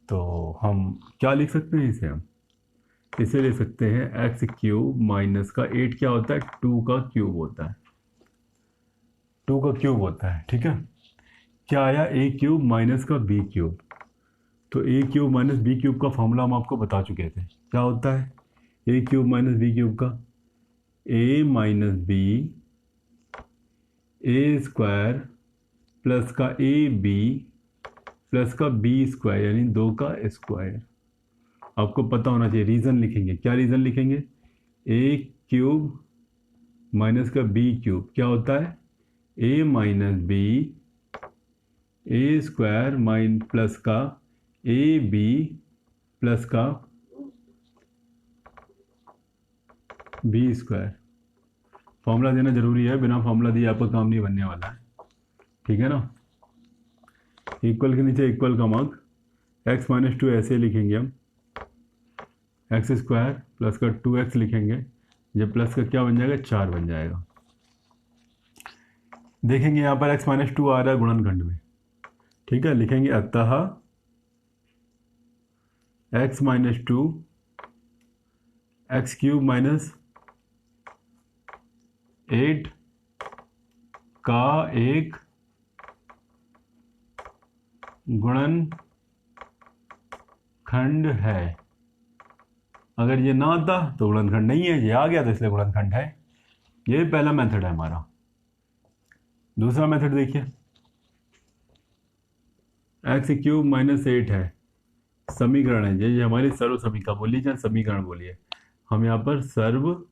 A: तो हम क्या लिख सकते हैं इसे, हम इसे ले सकते हैं एक्स क्यूब माइनस का 8 क्या होता है, 2 का क्यूब होता है, 2 का क्यूब होता है, ठीक है। क्या आया, ए क्यूब माइनस का बी क्यूब। तो ए क्यूब माइनस बी क्यूब का फॉर्मूला हम आपको बता चुके थे, क्या होता है A cube minus B cube का, ए minus B A square plus का ए बी प्लस का बी स्क्वायर, यानी 2 का स्क्वायर। आपको पता होना चाहिए, रीज़न लिखेंगे, क्या रीज़न लिखेंगे, ए क्यूब माइनस का बी क्यूब क्या होता है, ए minus B A square mine plus का ए बी प्लस का बी स्क्वायर। फॉर्मूला देना जरूरी है, बिना फॉर्मूला दिए आपका काम नहीं बनने वाला है, ठीक है ना। इक्वल के नीचे इक्वल का मार्क, एक्स माइनस 2 ऐसे लिखेंगे हम, एक्स स्क्वायर प्लस का 2x लिखेंगे, जब प्लस का क्या बन जाएगा, 4 बन जाएगा। देखेंगे यहाँ पर x माइनस 2 आ रहा है गुणनखंड में, ठीक है। लिखेंगे अतः x minus 2 x cube minus 8 का एक गुणनखंड है। अगर ये ना आता तो गुणनखंड नहीं है, ये आ गया तो इसलिए गुणनखंड है। ये पहला मेथड है हमारा। दूसरा मेथड देखिए, एक्स क्यूब माइनस 8 है, समीकरण है ये हमारी सर्व समीका बोली चाहे समीकरण बोलिए, हम यहाँ पर सर्व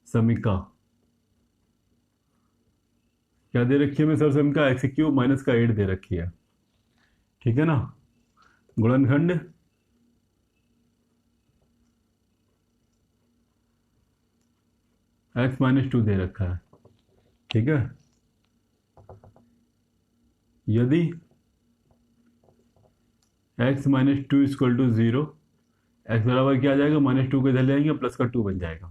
A: समीका क्या दे रखी है, हमें सर्व समीका एक्स क्यूब माइनस का 8 दे रखी है, ठीक है ना। गुणनखंड एक्स माइनस 2 दे रखा है, ठीक है। यदि X minus 2 equal to 0, X बराबर क्या आ जाएगा, माइनस 2 को इधर ले आएंगे, प्लस का 2 बन जाएगा,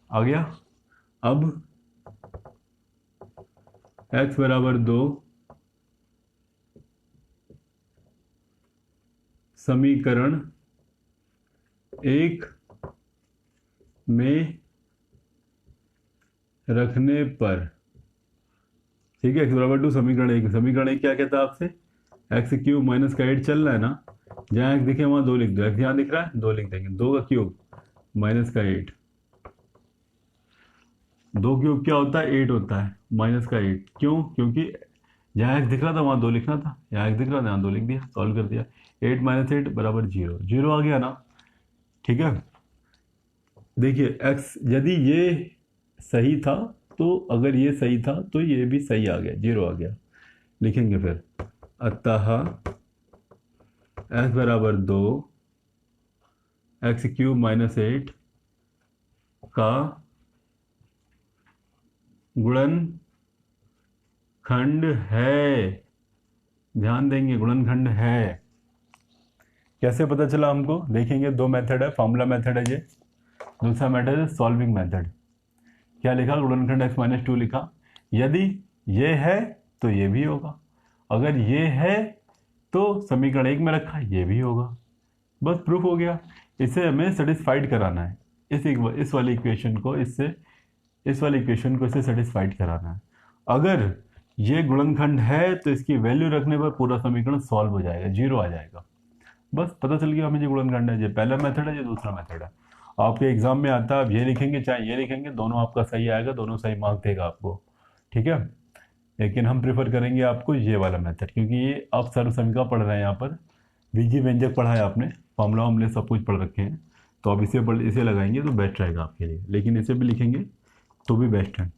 A: आ गया। अब एक्स बराबर 2 समीकरण 1 में रखने पर, ठीक है, एक्स बराबर 2 समीकरण 1, समीकरण 1 क्या कहता है आपसे, एक्स क्यूब माइनस का 8 चल रहा है ना, जहाँ एक्स दिखे वहाँ 2 लिख दो, एक्स यहाँ दिख रहा है 2 लिख देंगे, 2 का क्यूब माइनस का 8, 2 क्यूब क्या होता है 8 होता है, माइनस का 8 क्यों, क्योंकि जहाँ एक्स दिख रहा था वहाँ 2 लिखना था, यहाँ एक्स दिख रहा था यहाँ 2 लिख दिया, सॉल्व कर दिया, 8 माइनस 8 बराबर 0, 0 आ गया ना, ठीक है। देखिए एक्स यदि ये सही था तो, अगर ये सही था तो ये भी सही आ गया, 0 आ गया। लिखेंगे फिर अतः एक्स बराबर 2 एक्स क्यूब माइनस 8 का गुणनखंड है, ध्यान देंगे गुणनखंड है, कैसे पता चला हमको, देखेंगे दो मेथड है, फॉर्मूला मेथड है ये, दूसरा मेथड है सॉल्विंग मेथड। क्या लिखा, गुणनखंड x-2 लिखा, यदि ये है तो ये भी होगा, अगर ये है तो समीकरण 1 में रखा ये भी होगा, बस प्रूफ हो गया। इसे हमें सेटिस्फाइड कराना है, इस वाली इक्वेशन को इससे, इस वाली इक्वेशन को इससे सेटिस्फाइड कराना है। अगर ये गुणनखंड है तो इसकी वैल्यू रखने पर पूरा समीकरण सॉल्व हो जाएगा, जीरो आ जाएगा। बस पता चल गया हमें ये गुणनखंड है, ये पहला मेथड है, ये दूसरा मेथड है। आपके एग्जाम में आता है, आप ये लिखेंगे चाहे ये लिखेंगे, दोनों आपका सही आएगा, दोनों सही मार्क देगा आपको, ठीक है। लेकिन हम प्रेफर करेंगे आपको ये वाला मेथड, क्योंकि ये आप सर्व समीकरण पढ़ रहे हैं, यहाँ पर बीजी व्यंजक पढ़ा है आपने, फॉर्मूला हमने सब कुछ पढ़ रखे हैं, तो आप इसे लगाएंगे तो बेस्ट रहेगा आपके लिए, लेकिन इसे भी लिखेंगे तो भी बेस्ट है।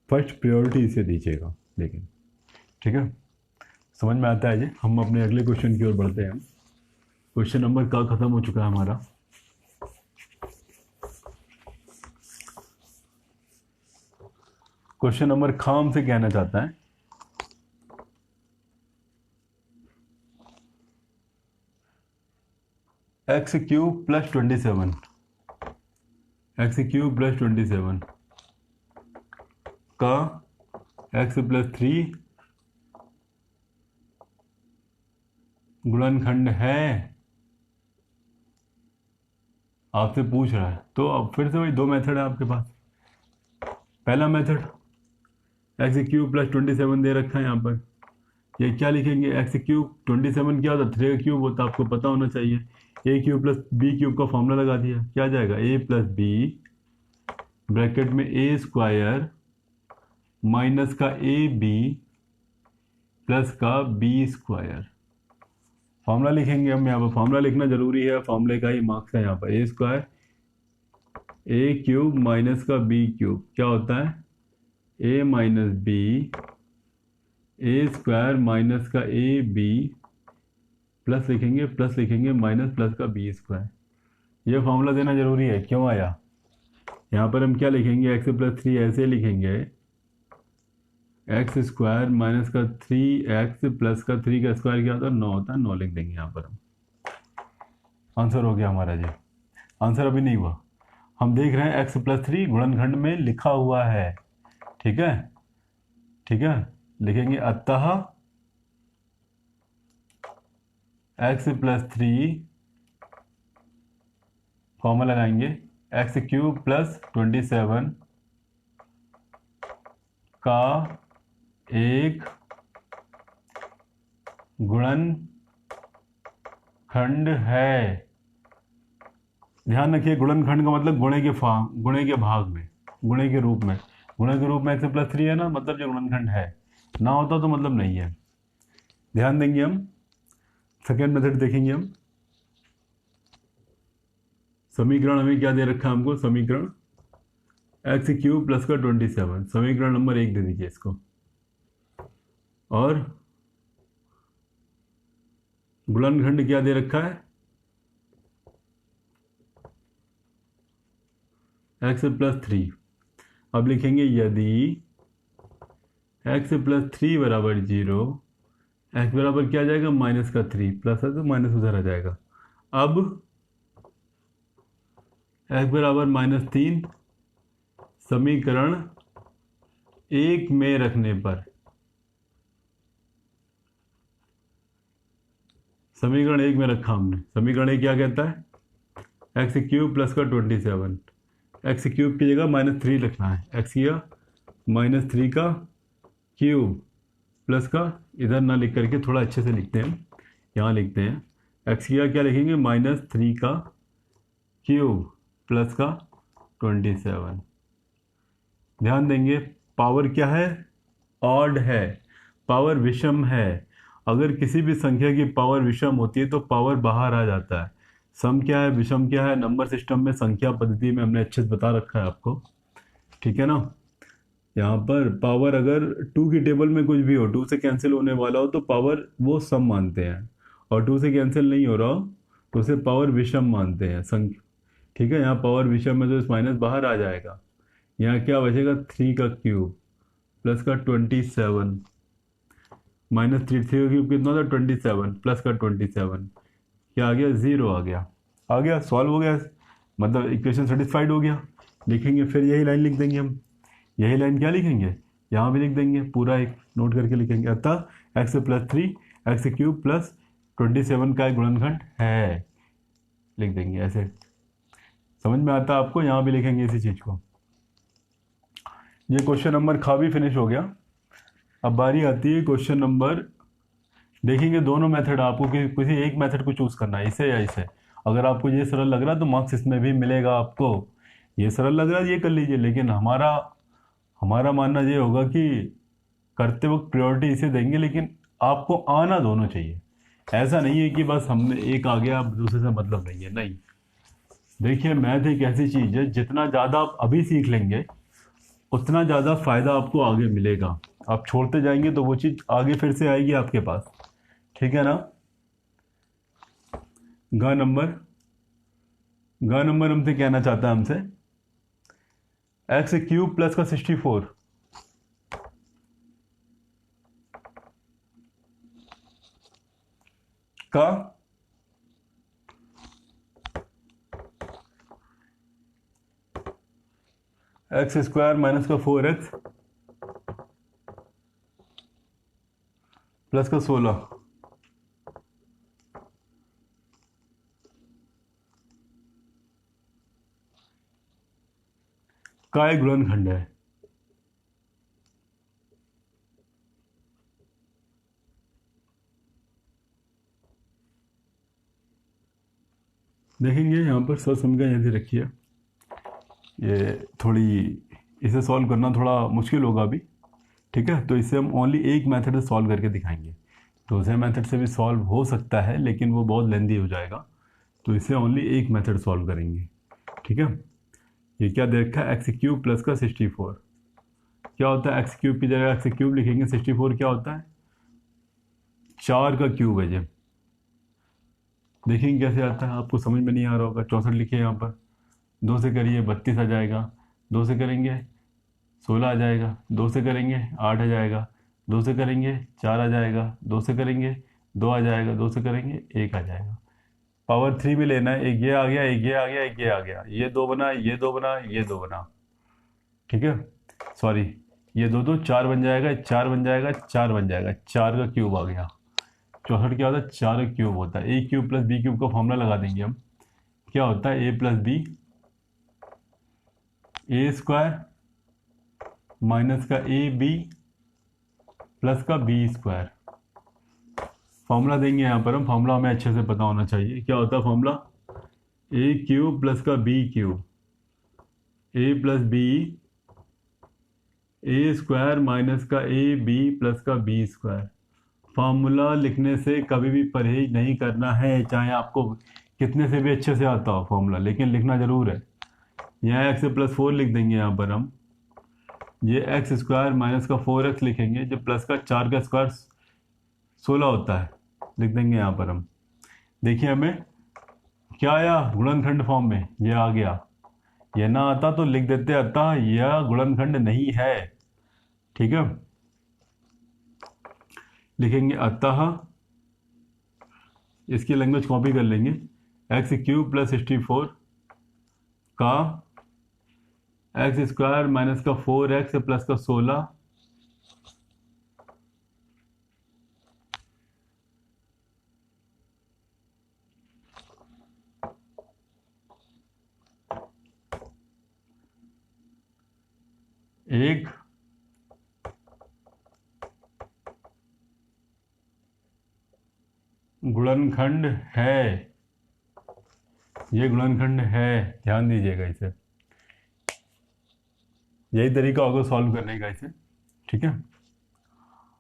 A: फर्स्ट प्रायोरिटी इसे दीजिएगा लेकिन, ठीक है। समझ में आता है जी। हम अपने अगले क्वेश्चन की ओर बढ़ते हैं। क्वेश्चन नंबर का खत्म हो चुका है हमारा। क्वेश्चन नंबर खाम से कहना चाहता है, x³ + 27, x³ + 27 का x + 3 गुणनखंड है, आपसे पूछ रहा है। तो अब फिर से वही दो मेथड है आपके पास। पहला मेथड x³ + 27 दे रखा है यहाँ पर, ये क्या लिखेंगे, x³ 27 क्या होता है, 3 का क्यूब होता है, आपको पता होना चाहिए। a³ + b³ का फॉर्मूला लगा दिया, क्या जाएगा, a + b ब्रैकेट में a² माइनस का ab प्लस का b²। फॉर्मूला लिखेंगे हम यहाँ पर, फॉर्मूला लिखना जरूरी है, फॉर्मूले का ही मार्क्स है यहाँ पर। a² a³ माइनस का b³ क्या होता है, a minus b, a² minus का ab प्लस लिखेंगे माइनस प्लस का b²। ये फॉर्मूला देना जरूरी है, क्यों आया, यहाँ पर हम क्या लिखेंगे, x + 3 ऐसे लिखेंगे, x² माइनस का 3x प्लस का 3 का स्क्वायर क्या होता है, 9 होता है, 9 लिख देंगे यहाँ पर हम। आंसर हो गया हमारा जी। आंसर अभी नहीं हुआ, हम देख रहे हैं x + 3 गुणनखंड में लिखा हुआ है, ठीक है, ठीक है। लिखेंगे अतः x + 3, फॉर्मूला लगाएंगे x³ + 27 का एक गुणनखंड है। ध्यान रखिए, गुणनखंड का मतलब गुणे के भाग में, गुणे के रूप में x + 3 है ना, मतलब जो गुणनखंड है, ना होता तो मतलब नहीं है। ध्यान देंगे हम, सेकेंड मेथड देखेंगे हम। समीकरण हमें क्या दे रखा है हमको, समीकरण x³ + का 27, समीकरण नंबर 1 दे दीजिए इसको, और गुणनखंड क्या दे रखा है, x + 3। अब लिखेंगे यदि x + 3 = 0, x बराबर क्या आ जाएगा, -3, प्लस है तो माइनस उधर आ जाएगा। अब x बराबर -3 समीकरण 1 में रखने पर, समीकरण 1 में रखा हमने, समीकरण 1 क्या कहता है, x³ + का 27, x³ की जगह -3 लिखना है, x की -3 का क्यूब प्लस का, इधर ना लिख करके थोड़ा अच्छे से लिखते हैं, यहाँ लिखते हैं, x की क्या लिखेंगे, -3 का क्यूब प्लस का 27। ध्यान देंगे, पावर क्या है, ऑड है, पावर विषम है। अगर किसी भी संख्या की पावर विषम होती है तो पावर बाहर आ जाता है। सम क्या है, विषम क्या है, नंबर सिस्टम में, संख्या पद्धति में हमने अच्छे से बता रखा है आपको, ठीक है ना। यहाँ पर पावर अगर 2 की टेबल में कुछ भी हो, 2 से कैंसिल होने वाला हो तो पावर वो सम मानते हैं, और 2 से कैंसिल नहीं हो रहा हो तो उसे पावर विषम मानते हैं संख्या, ठीक है। यहाँ पावर विषम में तो इस माइनस बाहर आ जाएगा, यहाँ क्या बचेगा, 3 का क्यूब प्लस का 27, -3 का क्यूब कितना था, 27 प्लस का 27, क्या आ गया, 0 आ गया, सॉल्व हो गया, मतलब इक्वेशन सेटिस्फाइड हो गया। लिखेंगे फिर यही लाइन लिख देंगे हम, यही लाइन क्या लिखेंगे, यहाँ भी लिख देंगे, पूरा एक नोट करके लिखेंगे। अतः x plus 3 x cube plus 27 का एक गुणनखंड है, लिख देंगे ऐसे। समझ में आता है आपको, यहाँ भी लिखेंगे इसी चीज़ को। ये क्वेश्चन नंबर खा भी फिनिश हो गया। अब बारी आती है क्वेश्चन नंबर, देखेंगे दोनों मेथड, आपको किसी एक मेथड को चूज करना है, इसे या इसे। अगर आपको ये सरल लग रहा है तो मार्क्स इसमें भी मिलेगा आपको, ये सरल लग रहा है ये कर लीजिए, लेकिन हमारा हमारा मानना ये होगा कि करते वक्त प्रायोरिटी इसे देंगे, लेकिन आपको आना दोनों चाहिए। ऐसा नहीं है कि बस हमने एक आ गया अब दूसरे से मतलब नहीं है, नहीं। देखिए मैथ एक ऐसी चीज़ है, जितना ज़्यादा आप अभी सीख लेंगे उतना ज़्यादा फायदा आपको आगे मिलेगा। आप छोड़ते जाएंगे तो वो चीज़ आगे फिर से आएगी आपके पास, ठीक है ना। गा नंबर हमसे कहना चाहता है, हमसे एक्स क्यूब प्लस का 64 का एक्स स्क्वायर माइनस का 4x प्लस का 16 का एक गुणनखंड है। देखेंगे यहाँ पर सोच समझ कर यदि रखिए, ये थोड़ी इसे सॉल्व करना थोड़ा मुश्किल होगा अभी, ठीक है। तो इसे हम ओनली एक मेथड से सॉल्व करके दिखाएंगे, दूसरे मेथड से भी सॉल्व हो सकता है लेकिन वो बहुत लेंदी हो जाएगा, तो इसे ओनली एक मेथड सॉल्व करेंगे, ठीक है। ये क्या दे रखा है, एक्स क्यूब प्लस का 64 क्या होता है, एक्स क्यूब की जगह एक्स क्यूब लिखेंगे, 64 क्या होता है, 4 का क्यूब है। जब देखेंगे कैसे आता है, आपको समझ में नहीं आ रहा होगा, 64 लिखिए यहाँ पर, 2 से करिए 32 आ जाएगा, 2 से करेंगे 16 आ जाएगा, 2 से करेंगे 8 आ जाएगा, 2 से करेंगे 4 आ जाएगा, 2 से करेंगे 2 आ जाएगा, 2 से करेंगे 1 आ जाएगा। पावर 3 भी लेना है, एक ये आ गया, एक ये आ गया, एक ये आ गया, ये 2 बना, ये 2 बना, ये 2 बना, ठीक है। सॉरी, ये 2 2 4 बन जाएगा, 4 बन जाएगा, 4 बन जाएगा, 4 का क्यूब आ गया। 64 क्या होता है, 4 का क्यूब होता है। A cube plus B cube का फॉर्मूला लगा देंगे हम, क्या होता है, ए plus B, A square minus का ए बी प्लस का बी स्क्वायर। फॉर्मूला देंगे यहाँ पर हम, फॉर्मूला हमें अच्छे से पता होना चाहिए, क्या होता है फॉर्मूला, ए क्यूब प्लस का B cube, A plus B, A square minus का ए बी प्लस का बी स्क्वायर। फार्मूला लिखने से कभी भी परहेज नहीं करना है, चाहे आपको कितने से भी अच्छे से आता हो फार्मूला, लेकिन लिखना जरूर है। यहाँ एक्स प्लस 4 लिख देंगे यहाँ पर हम, ये एक्स स्क्वायर माइनस का 4x लिखेंगे, जो प्लस का 4 का स्क्वायर 16 होता है, लिख देंगे यहाँ पर हम। देखिए हमें क्या आया, गुणनखंड फॉर्म में ये आ गया, ये ना आता तो लिख देते अतः यह गुणनखंड नहीं है, ठीक है। लिखेंगे अतः, इसकी लैंग्वेज कॉपी कर लेंगे, एक्स क्यूब प्लस 64 का एक्स स्क्वायर माइनस का 4x प्लस का 16 एक गुणनखंड है, ये गुणनखंड है, ध्यान दीजिएगा इसे, यही तरीका होगा सॉल्व करने का इसे, ठीक है।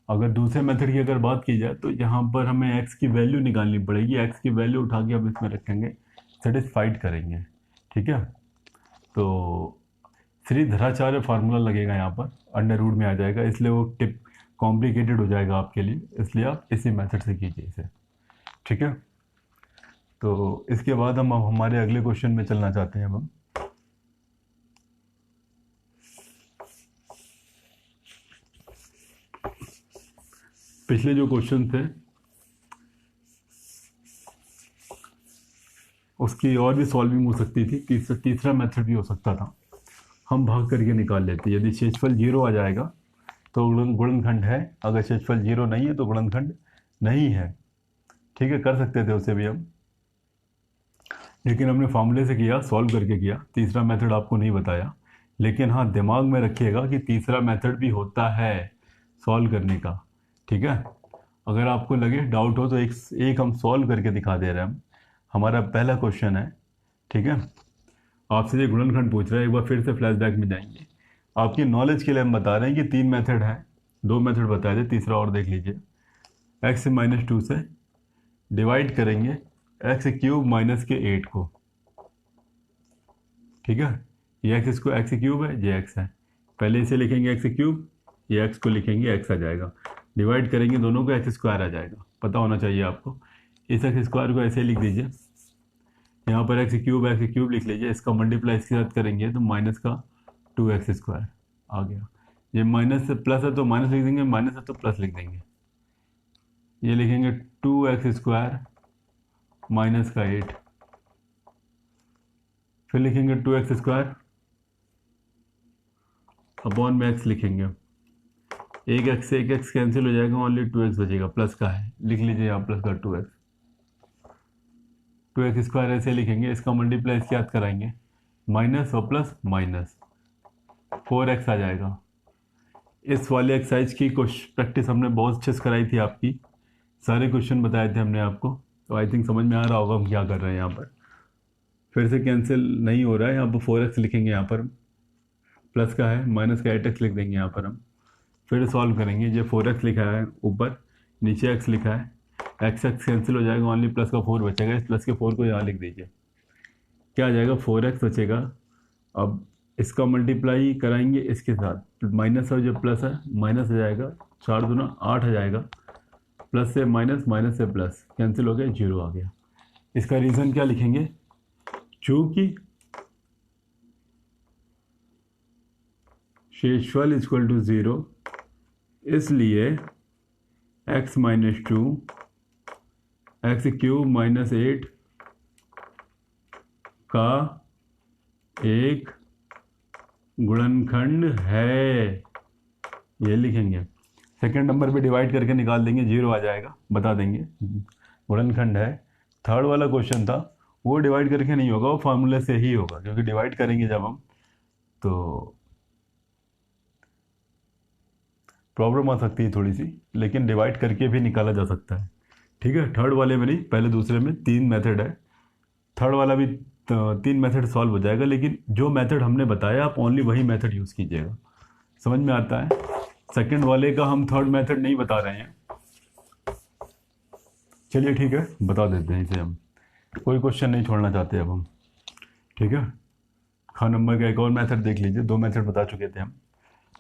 A: अगर दूसरे मेथड की अगर बात की जाए तो यहाँ पर हमें x की वैल्यू निकालनी पड़ेगी, x की वैल्यू उठा के हम इसमें रखेंगे, सेटिस्फाइड करेंगे, ठीक है। तो श्रीधराचार्य फार्मूला लगेगा यहाँ पर, अंडर रूट में आ जाएगा, इसलिए वो टिप कॉम्प्लिकेटेड हो जाएगा आपके लिए, इसलिए आप इसी मेथड से कीजिए इसे, ठीक है। तो इसके बाद हम अब हमारे अगले क्वेश्चन में चलना चाहते हैं। अब हम पिछले जो क्वेश्चन थे उसकी और भी सॉल्विंग हो सकती थी, तीसरा मेथड भी हो सकता था, हम भाग करके निकाल लेते। यदि शेषफल 0 आ जाएगा तो गुणनखंड है, अगर शेषफल 0 नहीं है तो गुणनखंड नहीं है। ठीक है, कर सकते थे उसे भी हम, लेकिन हमने फॉर्मूले से किया, सॉल्व करके किया। तीसरा मेथड आपको नहीं बताया, लेकिन हाँ दिमाग में रखिएगा कि तीसरा मेथड भी होता है सॉल्व करने का। ठीक है, अगर आपको लगे डाउट हो तो एक हम सॉल्व करके दिखा दे रहे हैं हम। हमारा पहला क्वेश्चन है, ठीक है, आपसे ये गुणनखंड पूछ रहा है। एक बार फिर से फ्लैशबैक में जाएंगे, आपकी नॉलेज के लिए हम बता रहे हैं कि 3 मेथड हैं, 2 मेथड बताए थे, तीसरा और देख लीजिए। x-2 से डिवाइड करेंगे x³ माइनस के 8 को। ठीक है, ये x³ है, ये x है। पहले इसे लिखेंगे x³, ये x को लिखेंगे x आ जाएगा। डिवाइड करेंगे दोनों को, x² आ जाएगा। पता होना चाहिए आपको। इस x² को ऐसे लिख दीजिए, यहाँ पर x³ लिख लीजिए। इसका मल्टीप्लाई इसके साथ करेंगे तो माइनस का 2x² आ गया। ये माइनस से प्लस है तो माइनस लिख देंगे, माइनस है तो प्लस लिख देंगे। ये लिखेंगे 2x² माइनस का 8, फिर लिखेंगे 2x² अपॉन में x लिखेंगे। एक x कैंसिल हो जाएगा, ओनली 2x बचेगा, प्लस का है, लिख लीजिए यहाँ प्लस का 2x² ऐसे लिखेंगे। इसका मल्टीप्लाई इसके याद कराएंगे, माइनस और प्लस माइनस, 4x आ जाएगा। इस वाले एक्सरसाइज की प्रैक्टिस हमने बहुत अच्छे से कराई थी आपकी, सारे क्वेश्चन बताए थे हमने आपको, तो आई थिंक समझ में आ रहा होगा हम क्या कर रहे हैं। यहाँ पर फिर से कैंसिल नहीं हो रहा है, यहाँ पर 4x लिखेंगे, यहाँ पर प्लस का है, माइनस का 8x लिख देंगे यहाँ पर हम। फिर सॉल्व करेंगे, ये 4x लिखा है ऊपर, नीचे x लिखा है, x कैंसिल हो जाएगा, ओनली प्लस का 4 बचेगा। इस प्लस के 4 को यहाँ लिख दीजिए, क्या आ जाएगा, 4x बचेगा। अब इसका मल्टीप्लाई कराएंगे इसके साथ, माइनस और जो प्लस है माइनस आ जाएगा, 4 दूना 8 आ जाएगा, प्लस से माइनस, माइनस से प्लस, कैंसिल हो गया, 0 आ गया। इसका रीज़न क्या लिखेंगे, चूंकि शेषफल इक्वल टू 0, इसलिए x-2 x³ माइनस 8 का एक गुणनखंड है, ये लिखेंगे। सेकंड नंबर पे डिवाइड करके निकाल देंगे, 0 आ जाएगा, बता देंगे गुणनखंड है। थर्ड वाला क्वेश्चन था, वो डिवाइड करके नहीं होगा, वो फार्मूले से ही होगा, क्योंकि डिवाइड करेंगे जब हम तो प्रॉब्लम आ सकती है थोड़ी सी, लेकिन डिवाइड करके भी निकाला जा सकता है। ठीक है, थर्ड वाले में नहीं, पहले दूसरे में 3 मेथड है, थर्ड वाला भी 3 मेथड सॉल्व हो जाएगा, लेकिन जो मेथड हमने बताया आप ओनली वही मेथड यूज़ कीजिएगा, समझ में आता है। सेकंड वाले का हम थर्ड मेथड नहीं बता रहे हैं। चलिए ठीक है, बता देते हैं इसे हम, कोई क्वेश्चन नहीं छोड़ना चाहते अब हम। ठीक है, खा नंबर का एक और मेथड देख लीजिए, 2 मेथड बता चुके थे हम।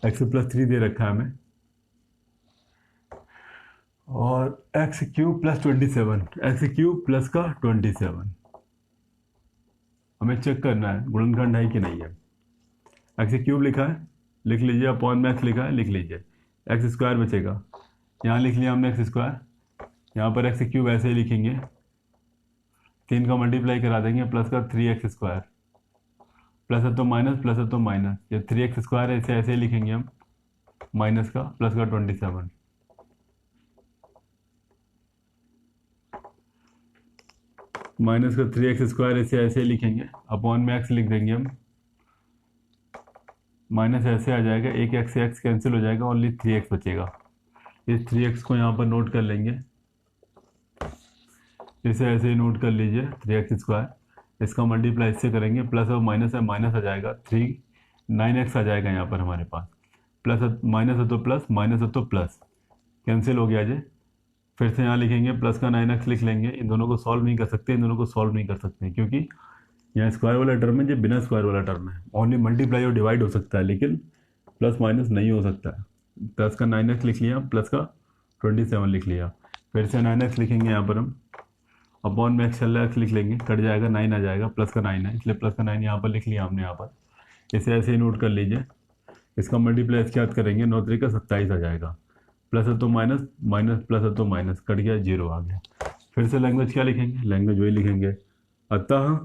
A: x+3 दे रखा है हमें, और x³ प्लस 27, x³ प्लस का 27 हमें चेक करना है गुणनखंड है कि नहीं है। x³ लिखा है, लिख लीजिए, अपॉन में x लिखा है, लिख लीजिए। x² बचेगा, यहाँ लिख लिया हमने x², यहाँ पर x³ ऐसे ही लिखेंगे, 3 का मल्टीप्लाई करा देंगे, प्लस का 3x², प्लस है तो माइनस, प्लस है तो माइनस, ये 3x² ऐसे ऐसे ही लिखेंगे हम, माइनस का प्लस का 27, माइनस का 3x² ऐसे ऐसे लिखेंगे, अपॉन में x लिख देंगे हम, माइनस ऐसे आ जाएगा, एक x से x कैंसिल हो जाएगा, ओनली 3x बचेगा। इस 3x को यहाँ पर नोट कर लेंगे, इसे ऐसे ही नोट कर लीजिए, 3x²। इसका मल्टीप्लाई इससे करेंगे, प्लस और माइनस है, माइनस आ जाएगा, 9x आ जाएगा यहाँ पर हमारे पास, प्लस माइनस है तो प्लस, माइनस है तो प्लस, कैंसिल हो गया जी। फिर से यहाँ लिखेंगे, प्लस का 9x लिख लेंगे। इन दोनों को सॉल्व नहीं कर सकते, इन दोनों को सॉल्व नहीं कर सकते, क्योंकि यहाँ स्क्वायर वाला टर्म है, जो बिना स्क्वायर वाला टर्म है, ओनली मल्टीप्लाई और डिवाइड हो सकता है, लेकिन प्लस माइनस नहीं हो सकता है। प्लस का 9x लिख लिया, प्लस का 27 लिख लिया, फिर से 9x लिखेंगे यहाँ पर हम, अपॉन में x चल रहा है, x लिख लेंगे, कट जाएगा, 9 आ जाएगा, प्लस का 9 है, इसलिए प्लस का 9 यहाँ पर लिख लिया हमने यहाँ पर। इसे ऐसे ही नोट कर लीजिए, इसका मल्टीप्लाई इसके याद करेंगे, 9 3 का 27 आ जाएगा, प्लस है तो माइनस, माइनस प्लस है तो माइनस, कट गया, 0 आ गया। फिर से लैंग्वेज क्या लिखेंगे, लैंग्वेज वही लिखेंगे, अतः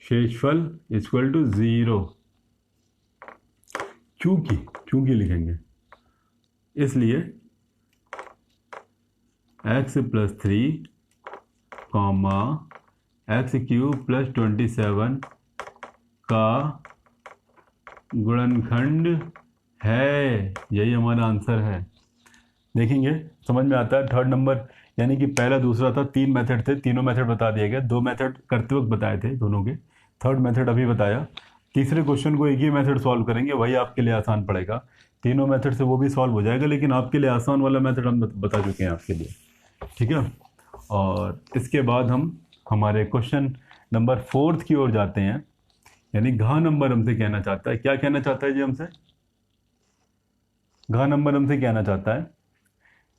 A: शेषफल इक्वल टू 0। चूंकि लिखेंगे, इसलिए x plus 3 comma x cube plus 27 का गुणनखंड है। यही हमारा आंसर है। देखेंगे समझ में आता है। थर्ड नंबर यानी कि पहला दूसरा था, 3 मेथड थे, तीनों मेथड बता दिए गए। 2 मेथड करते वक्त बताए थे दोनों के, थर्ड मेथड अभी बताया। तीसरे क्वेश्चन को एक ही मेथड सॉल्व करेंगे, वही आपके लिए आसान पड़ेगा। तीनों मेथड से वो भी सॉल्व हो जाएगा, लेकिन आपके लिए आसान वाला मेथड हम बता चुके हैं आपके लिए, ठीक है। और इसके बाद हम हमारे क्वेश्चन नंबर 4 की ओर जाते हैं। यानी घ नंबर हमसे कहना चाहता है, क्या कहना चाहता है जी हमसे? घ नंबर हमसे कहना चाहता है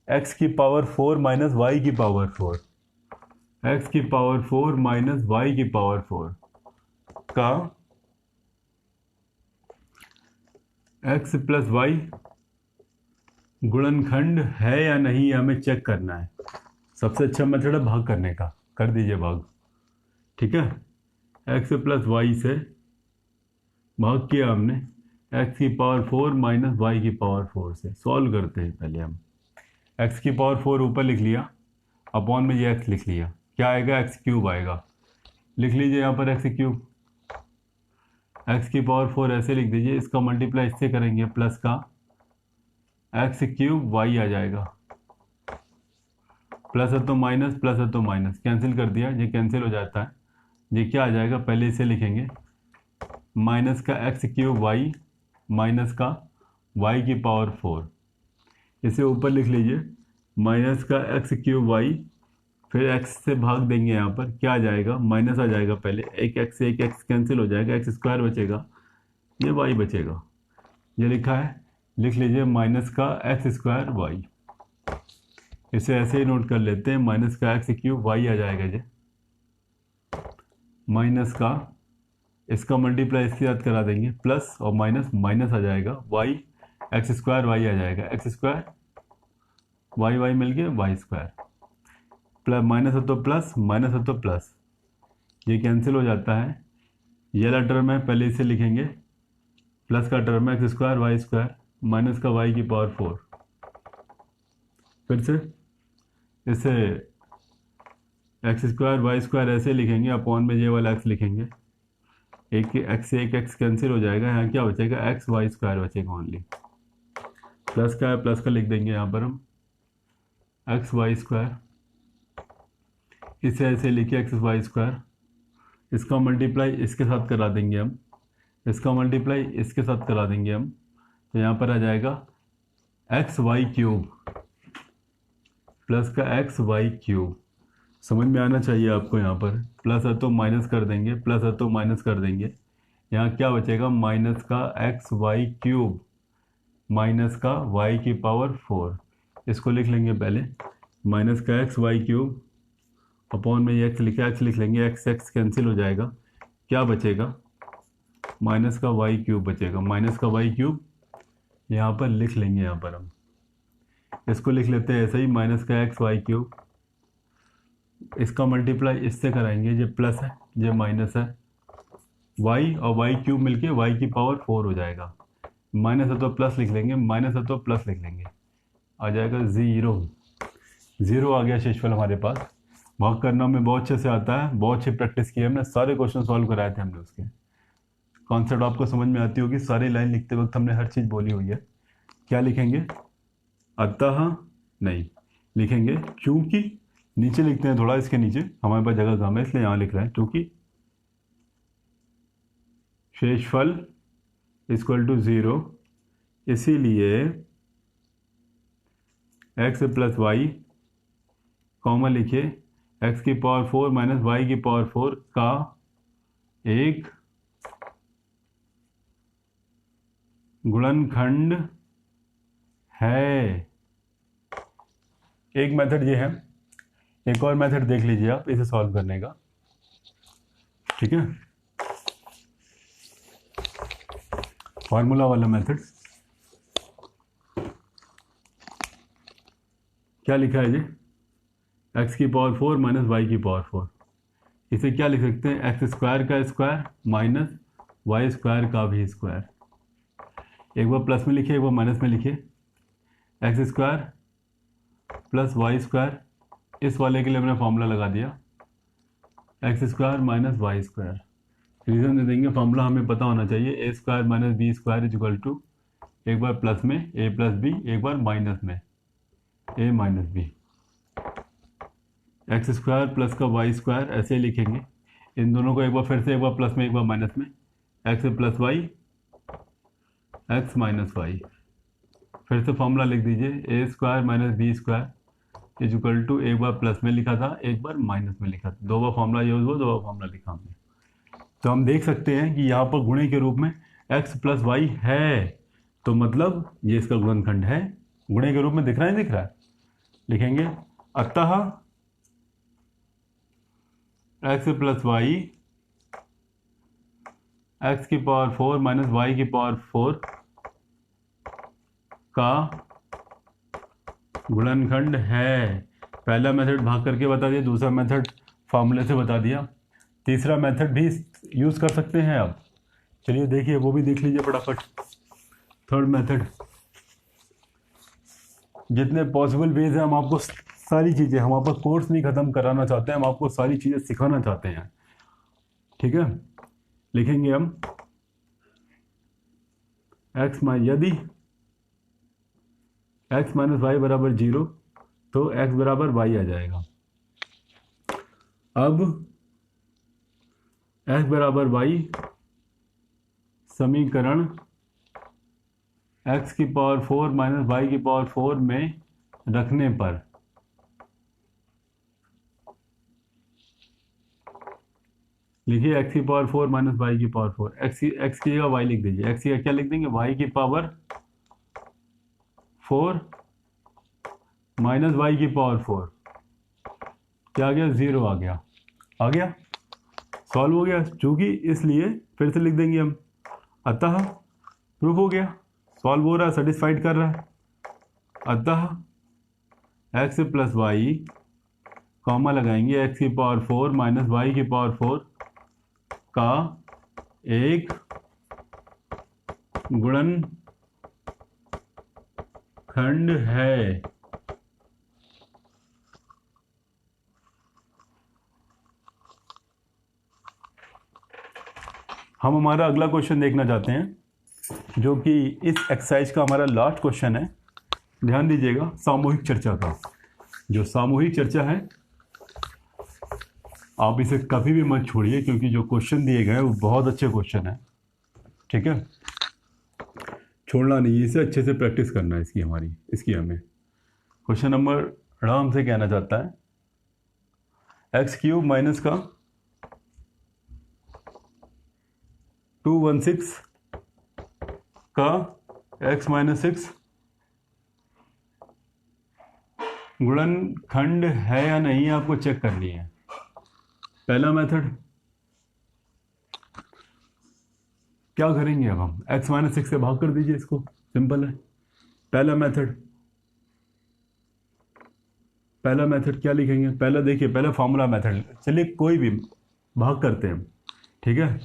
A: x की पावर 4 माइनस वाई की पावर 4, x की पावर 4 माइनस वाई की पावर 4 का x प्लस वाई गुणनखंड है या नहीं, हमें चेक करना है। सबसे अच्छा मेथड है भाग करने का, कर दीजिए भाग, ठीक है। x प्लस वाई से भाग किया हमने, x की पावर 4 माइनस वाई की पावर 4 से। सॉल्व करते हैं पहले हम। x की पावर 4 ऊपर लिख लिया, अपॉन में ये x लिख लिया, क्या आएगा? एक्स क्यूब आएगा। लिख लीजिए यहाँ पर एक्स क्यूब, x की पावर 4 ऐसे लिख दीजिए, इसका मल्टीप्लाई इससे करेंगे प्लस का एक्स क्यूब वाई आ जाएगा। प्लस है तो माइनस, प्लस है तो माइनस, कैंसिल कर दिया, ये कैंसिल हो जाता है। ये क्या आ जाएगा? पहले इसे लिखेंगे, माइनस का एक्स क्यूब वाई माइनस का वाई की पावर 4। इसे ऊपर लिख लीजिए, माइनस का एक्स क्यूब वाई, फिर एक्स से भाग देंगे, यहाँ पर क्या आ जाएगा? माइनस आ जाएगा। पहले एक एक्स से एक एक्स कैंसिल हो जाएगा, एक्स स्क्वायर बचेगा, ये वाई बचेगा। ये लिखा है, लिख लीजिए माइनस का एक्स स्क्वायर वाई। इसे ऐसे ही नोट कर लेते हैं, माइनस का एक्स क्यूब वाई आ जाएगा जी, माइनस का इसका मल्टीप्लाई इसके साथ करा देंगे, प्लस और माइनस माइनस आ जाएगा, वाई एक्स स्क्वायर वाई आ जाएगा, एक्स स्क्वायर वाई वाई मिल गया वाई स्क्वायर, प्लस माइनस है तो प्लस, माइनस है तो प्लस, ये कैंसिल हो जाता है। ये वाला टर्म है, पहले इसे लिखेंगे, प्लस का टर्म है X square Y square minus का वाई की पावर 4। फिर से इसे एक्स स्क्वायर वाई स्क्वायर ऐसे लिखेंगे, अपॉन में ये वाला एक्स लिखेंगे, एक एक्स से एक एक्स कैंसिल हो जाएगा, यहाँ क्या बचेगा? एक्स वाई स्क्वायर बचेगा ओनली। प्लस का है, प्लस का लिख देंगे यहाँ पर हम, एक्स वाई स्क्वायर, इसे ऐसे लिखिए एक्स वाई स्क्वायर, इसका मल्टीप्लाई इसके साथ करा देंगे हम, इसका मल्टीप्लाई इसके साथ करा देंगे हम, तो यहाँ पर आ जाएगा एक्स वाई क्यूब प्लस का एक्स वाई क्यूब। समझ में आना चाहिए आपको। यहाँ पर प्लस है तो माइनस कर देंगे, प्लस है तो माइनस कर देंगे, यहाँ क्या बचेगा? माइनस का एक्स वाई क्यूब माइनस का वाई की पावर 4। इसको लिख लेंगे पहले, माइनस का एक्स वाई क्यूब, अपॉन में ये एक्स लिखा, एक्स लिख लेंगे, एक्स एक्स कैंसिल हो जाएगा, क्या बचेगा? माइनस का वाई क्यूब बचेगा, माइनस का वाई क्यूब यहाँ पर लिख लेंगे। यहाँ पर हम इसको लिख लेते हैं ऐसे ही, माइनस का एक्स वाई क्यूब, इसका मल्टीप्लाई इससे कराएंगे, ये प्लस है ये माइनस है, वाई और वाई क्यूब मिलके वाई की पावर 4 हो जाएगा। माइनस है तो प्लस लिख लेंगे, माइनस है तो प्लस लिख लेंगे, आ जाएगा 0। 0 आ गया शेषफल हमारे पास। भाग करना में बहुत अच्छे से आता है, बहुत अच्छी प्रैक्टिस की है हमने, सारे क्वेश्चन सॉल्व कराए थे हमने। उसके कॉन्सेप्ट आपको समझ में आती होगी, सारी लाइन लिखते वक्त हमने हर चीज़ बोली हुई है। क्या लिखेंगे? अतः नहीं लिखेंगे, क्योंकि नीचे लिखते हैं थोड़ा, इसके नीचे हमारे पास जगह कम है इसलिए यहाँ लिख रहे हैं, क्योंकि शेषफल इक्वल टू 0, इसीलिए एक्स प्लस वाई कॉमा लिखिए, एक्स की पावर 4 माइनस वाई की पावर 4 का एक गुणनखंड है। एक मेथड ये है, एक और मेथड देख लीजिए आप इसे सॉल्व करने का, ठीक है। फार्मूला वाला मेथड क्या लिखा है जी? एक्स की पावर 4 माइनस वाई की पावर 4। इसे क्या लिख सकते हैं, एक्स स्क्वायर का स्क्वायर माइनस वाई स्क्वायर का भी स्क्वायर। एक बार प्लस में लिखिए, एक बार माइनस में लिखिए। X square plus Y square, इस वाले के लिए हमने फॉर्मूला लगा दिया, X square minus Y square. Reason दे देंगे, फॉर्मूला हमें पता होना चाहिए, A square minus B square is equal to, एक बार प्लस में ए प्लस बी, एक बार माइनस में A minus B. X square plus का वाई स्क्वायर ऐसे ही लिखेंगे, इन दोनों को एक बार फिर से, एक बार प्लस में एक बार माइनस में, X plus Y X minus Y. फिर से फॉर्मूला लिख दीजिए, A square minus B square is equal to, एक बार प्लस में लिखा था, एक बार माइनस में लिखा था, दो बार फॉर्मूला यूज हुआ, दो बार फॉर्मूला लिखा हमने। तो हम देख सकते हैं कि यहाँ पर गुणे के रूप में x प्लस वाई है, तो मतलब ये इसका गुणनखंड है, गुणे के रूप में दिख रहा है, दिख रहा है, लिखेंगे अतः x प्लस वाई एक्स की पावर 4 माइनस वाई की पावर 4 का गुणनखंड है। पहला मेथड भाग करके बता दिया, दूसरा मेथड फॉर्मूले से बता दिया, तीसरा मेथड भी यूज़ कर सकते हैं आप। चलिए देखिए, वो भी देख लीजिए फटाफट। थर्ड मेथड, जितने पॉसिबल वेज हैं, हम आपको सारी चीज़ें, हम आपका कोर्स नहीं ख़त्म कराना चाहते हैं, हम आपको सारी चीज़ें सिखाना चाहते हैं, ठीक है। लिखेंगे हम एक्स यदि एक्स माइनस वाई बराबर 0, तो एक्स बराबर वाई आ जाएगा। अब एक्स बराबर वाई समीकरण एक्स की पावर 4 माइनस वाई की पावर 4 में रखने पर लिखिए, एक्स की पावर 4 माइनस वाई की पावर 4, एक्स की जगह वाई लिख दीजिए, एक्स की क्या लिख देंगे, वाई की पावर 4 माइनस वाई की पावर 4, क्या आ गया, 0 आ गया, आ गया, सॉल्व हो गया। चूंकि इसलिए फिर से लिख देंगे हम, अतः प्रूफ हो गया, सॉल्व हो रहा है, सेटिस्फाइड कर रहा है। अतः एक्स प्लस वाई, कॉमा लगाएंगे, एक्स की पावर 4 माइनस वाई की पावर 4 का एक गुणनखंड है। हम हमारा अगला क्वेश्चन देखना चाहते हैं, जो कि इस एक्सरसाइज का हमारा लास्ट क्वेश्चन है। ध्यान दीजिएगा, सामूहिक चर्चा का, जो सामूहिक चर्चा है, आप इसे कभी भी मत छोड़िए, क्योंकि जो क्वेश्चन दिए गए हैं वो बहुत अच्छे क्वेश्चन है, ठीक है, छोड़ना नहीं, इसे अच्छे से प्रैक्टिस करना है इसकी हमें। क्वेश्चन नंबर हमसे कहना चाहता है, एक्स क्यूब माइनस का 216 का x माइनस 6 गुणनखंड है या नहीं, आपको चेक करनी है। पहला मेथड क्या करेंगे, अब हम x माइनस 6 से भाग कर दीजिए इसको, सिंपल है। पहला मेथड क्या लिखेंगे, पहला देखिए, पहला फॉर्मूला मेथड, चलिए कोई भी भाग करते हैं, ठीक है।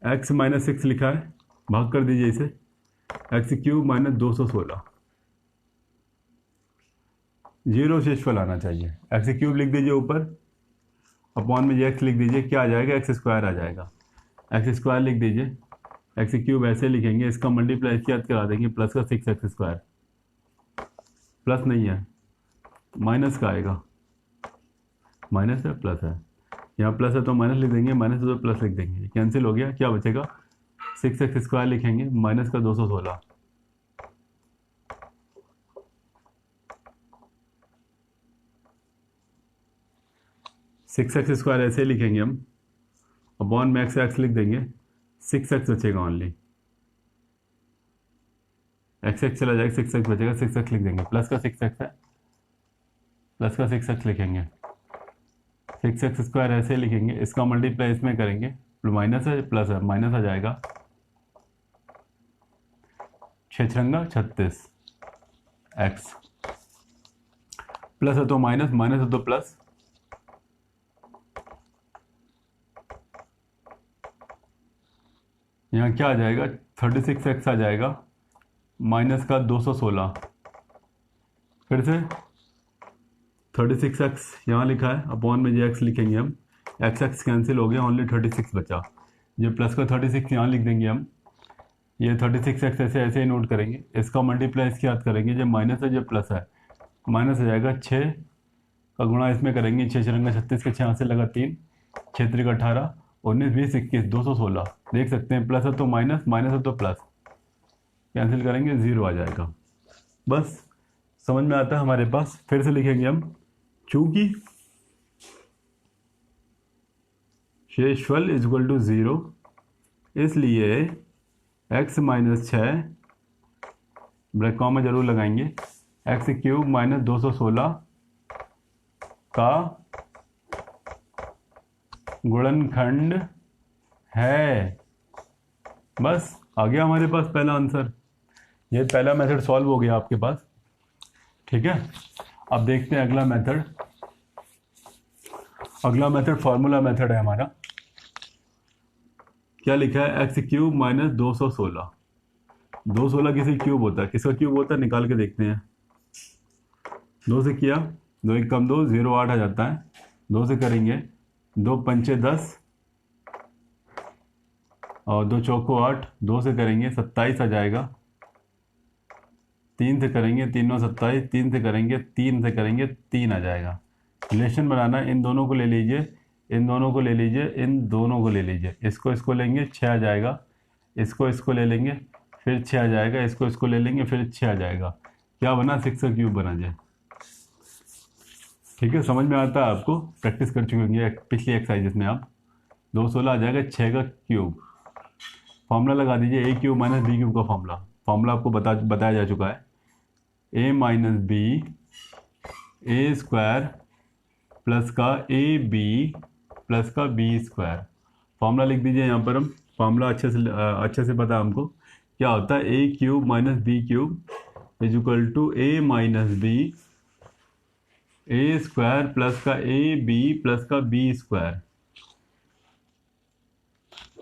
A: x माइनस 6 लिखा है, भाग कर दीजिए इसे, एक्स क्यूब माइनस 216, 0 शेषफल आना चाहिए, एक्स क्यूब लिख दीजिए ऊपर, अपॉन में x लिख दीजिए, क्या आ जाएगा, एक्स स्क्वायर आ जाएगा, एक्स स्क्वायर लिख दीजिए, एक्स क्यूब ऐसे लिखेंगे, इसका मल्टीप्लाई क्या करा देंगे, प्लस का 6x स्क्वायर, प्लस नहीं है, माइनस का आएगा, माइनस है प्लस है, यहाँ प्लस है तो माइनस लिख देंगे, माइनस है तो प्लस लिख देंगे, कैंसिल हो गया, क्या बचेगा, 6x स्क्वायर लिखेंगे, माइनस का 216, सिक्स एक्स स्क्वायर ऐसे लिखेंगे हम, अपॉन में एक्स लिख देंगे, 6x बचेगा ओनली, एक्स चला जाएगा, 6x बचेगा, 6x लिख देंगे, प्लस का 6x है, प्लस का 6x लिखेंगे, 6x स्क्वायर ऐसे लिखेंगे, इसका मल्टीप्लाई इसमें करेंगे, माइनस है प्लस है, माइनस आ जाएगा, 6×36 x, प्लस है तो माइनस, माइनस है तो प्लस, यहाँ क्या आ जाएगा 36x आ जाएगा माइनस का 216, फिर से 36x यहाँ लिखा है, अपॉन में जो x लिखेंगे हम, x कैंसिल हो गया, ओनली 36 बचा, ये प्लस का 36 यहाँ लिख देंगे हम, ये 36x ऐसे ऐसे ही नोट करेंगे, इसका मल्टीप्लाई इसके याद करेंगे, जो माइनस है जो प्लस है, माइनस हो जाएगा 6 का गुणा इसमें करेंगे, 6 छंगा 36 के 6 से लगा 3, 6 3 18, 19 20 21 216, देख सकते हैं प्लस है तो माइनस, माइनस है तो प्लस, कैंसिल करेंगे 0 आ जाएगा। बस समझ में आता है हमारे पास। फिर से लिखेंगे हम, चूंकि शेषफल इज इक्वल टू 0, इसलिए x माइनस 6 ब्रैकेट में जरूर लगाएंगे, x क्यूब माइनस 216 का गुणनखंड है। बस आ गया हमारे पास पहला आंसर, ये पहला मेथड सॉल्व हो गया आपके पास। ठीक है, अब देखते हैं अगला मेथड। अगला मेथड फार्मूला मेथड है हमारा। क्या लिखा है, एक्स क्यूब माइनस 216, 216 किसी क्यूब होता है, किसका क्यूब होता है निकाल के देखते हैं। 2 से किया, 2 1 कम 2 0 8 आ जाता है, 2 से करेंगे 2 पंचे 10 और 2 चौको 8, 2 से करेंगे 27 आ जाएगा, 3 से करेंगे 3 9 27, 3 से करेंगे 3 से करेंगे 3 आ जाएगा। रिलेशन बनाना, इन दोनों को ले लीजिए, इन दोनों को ले लीजिए, इन दोनों को ले लीजिए, इसको लेंगे 6 आ जाएगा, इसको ले लेंगे फिर 6 आ जाएगा, इसको ले लेंगे फिर 6 आ जाएगा, क्या बना 6 का क्यूब बना जाए। ठीक है, समझ में आता है आपको, प्रैक्टिस कर चुके होंगे पिछली एक्सरसाइजेस में आप। 216 आ जाएगा 6 का क्यूब, फॉर्मूला लगा दीजिए, ए क्यूब माइनस बी क्यूब का फॉर्मूला आपको बताया जा चुका है, ए minus B A square plus का ए बी प्लस का बी स्क्वायर। फॉर्मूला लिख दीजिए यहाँ पर हम, फॉर्मूला अच्छे से पता है हमको, क्या होता है A cube minus B cube is equal to A minus B A square plus का ए बी प्लस का बी स्क्वायर।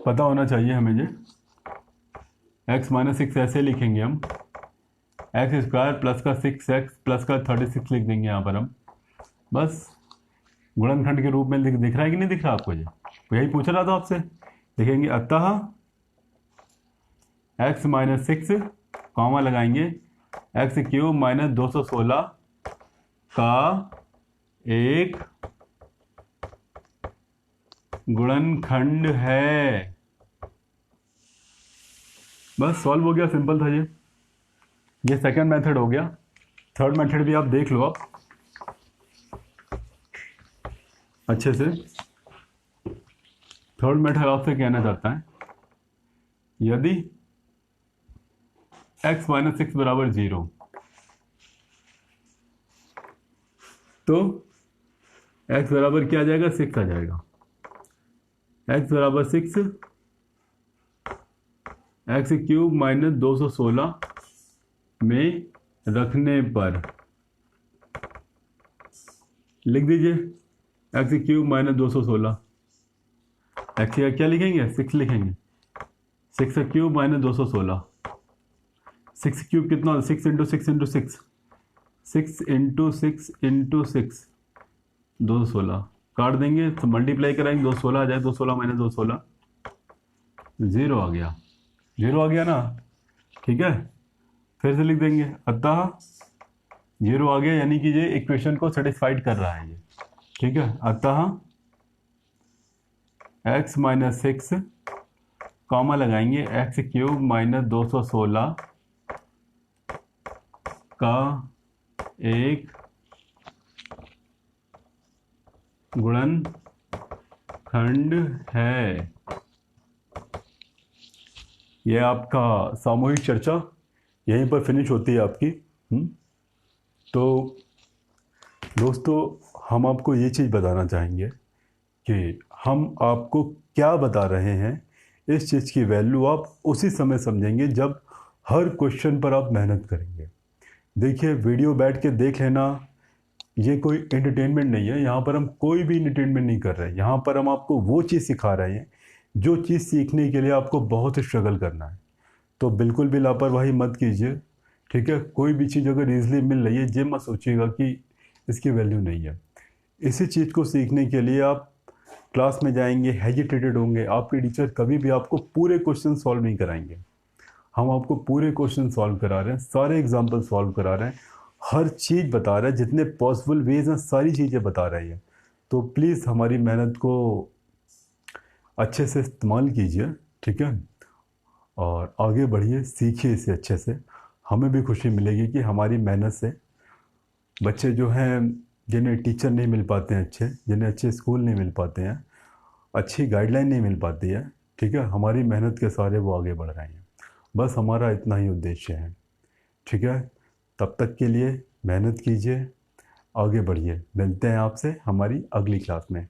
A: पता होना चाहिए हमें जो x माइनस 6 ऐसे लिखेंगे हम, एक्स स्क्वायर प्लस का 6x प्लस का 36 लिख देंगे यहाँ पर हम। बस गुणनखंड के रूप में दिख रहा है कि नहीं दिख रहा आपको, ये यही पूछ रहा था आपसे। लिखेंगे अतः x माइनस 6 कॉमा लगाएंगे, एक्स क्यूब माइनस 216 का एक गुणनखंड है। बस सॉल्व हो गया, सिंपल था ये सेकंड मेथड हो गया। थर्ड मेथड भी आप देख लो आप अच्छे से। थर्ड मेथड आपसे कहना चाहता है, यदि x माइनस 6 बराबर 0 तो x बराबर क्या आ जाएगा 6 आ जाएगा, x बराबर 6 एक्स क्यूब माइनस 216 में रखने पर लिख दीजिए एक्स क्यूब माइनस 216, एक्स का क्या लिखेंगे 6 लिखेंगे, 6 क्यूब माइनस 216, 6 क्यूब कितना होता है 6 इंटू 6 इंटू 6, 6 इंटू 6 इंटू 6 216, काट देंगे तो मल्टीप्लाई कराएंगे 216 आ जाए, 216 माइनस 216 0 आ गया, 0 आ गया ना। ठीक है, फिर से लिख देंगे अतः 0 आ गया, यानी कि ये इक्वेशन को सेटिस्फाइड कर रहा है ये। ठीक है, अतः x माइनस 6 कॉमा लगाएंगे, एक्स क्यूब माइनस 216 का एक गुणनखंड है। यह आपका सामूहिक चर्चा यहीं पर फिनिश होती है आपकी। तो दोस्तों, हम आपको ये चीज़ बताना चाहेंगे कि हम आपको क्या बता रहे हैं, इस चीज़ की वैल्यू आप उसी समय समझेंगे जब हर क्वेश्चन पर आप मेहनत करेंगे। देखिए, वीडियो बैठ के देख लेना ये कोई एंटरटेनमेंट नहीं है, यहाँ पर हम कोई भी एंटरटेनमेंट नहीं कर रहे हैं। यहाँ पर हम आपको वो चीज़ सिखा रहे हैं जो चीज़ सीखने के लिए आपको बहुत स्ट्रगल करना है। तो बिल्कुल भी लापरवाही मत कीजिए, ठीक है। कोई भी चीज़ अगर ईजिली मिल रही है, ये मत सोचिएगा कि इसकी वैल्यू नहीं है। इसी चीज़ को सीखने के लिए आप क्लास में जाएंगे, हेजिटेटेड होंगे, आपके टीचर कभी भी आपको पूरे क्वेश्चन सॉल्व नहीं कराएंगे। हम आपको पूरे क्वेश्चन सॉल्व करा रहे हैं, सारे एग्जाम्पल सॉल्व करा रहे हैं, हर चीज़ बता रहे हैं, जितने पॉसिबल वेज हैं सारी चीज़ें बता रही हैं। तो प्लीज़ हमारी मेहनत को अच्छे से इस्तेमाल कीजिए, ठीक है, और आगे बढ़िए, सीखिए इसे अच्छे से। हमें भी खुशी मिलेगी कि हमारी मेहनत से बच्चे जो हैं, जिन्हें टीचर नहीं मिल पाते हैं अच्छे, जिन्हें अच्छे स्कूल नहीं मिल पाते हैं, अच्छी गाइडलाइन नहीं मिल पाती है, ठीक है, हमारी मेहनत के सहारे वो आगे बढ़ रहे हैं। बस हमारा इतना ही उद्देश्य है, ठीक है। तब तक के लिए मेहनत कीजिए, आगे बढ़िए। मिलते हैं आपसे हमारी अगली क्लास में।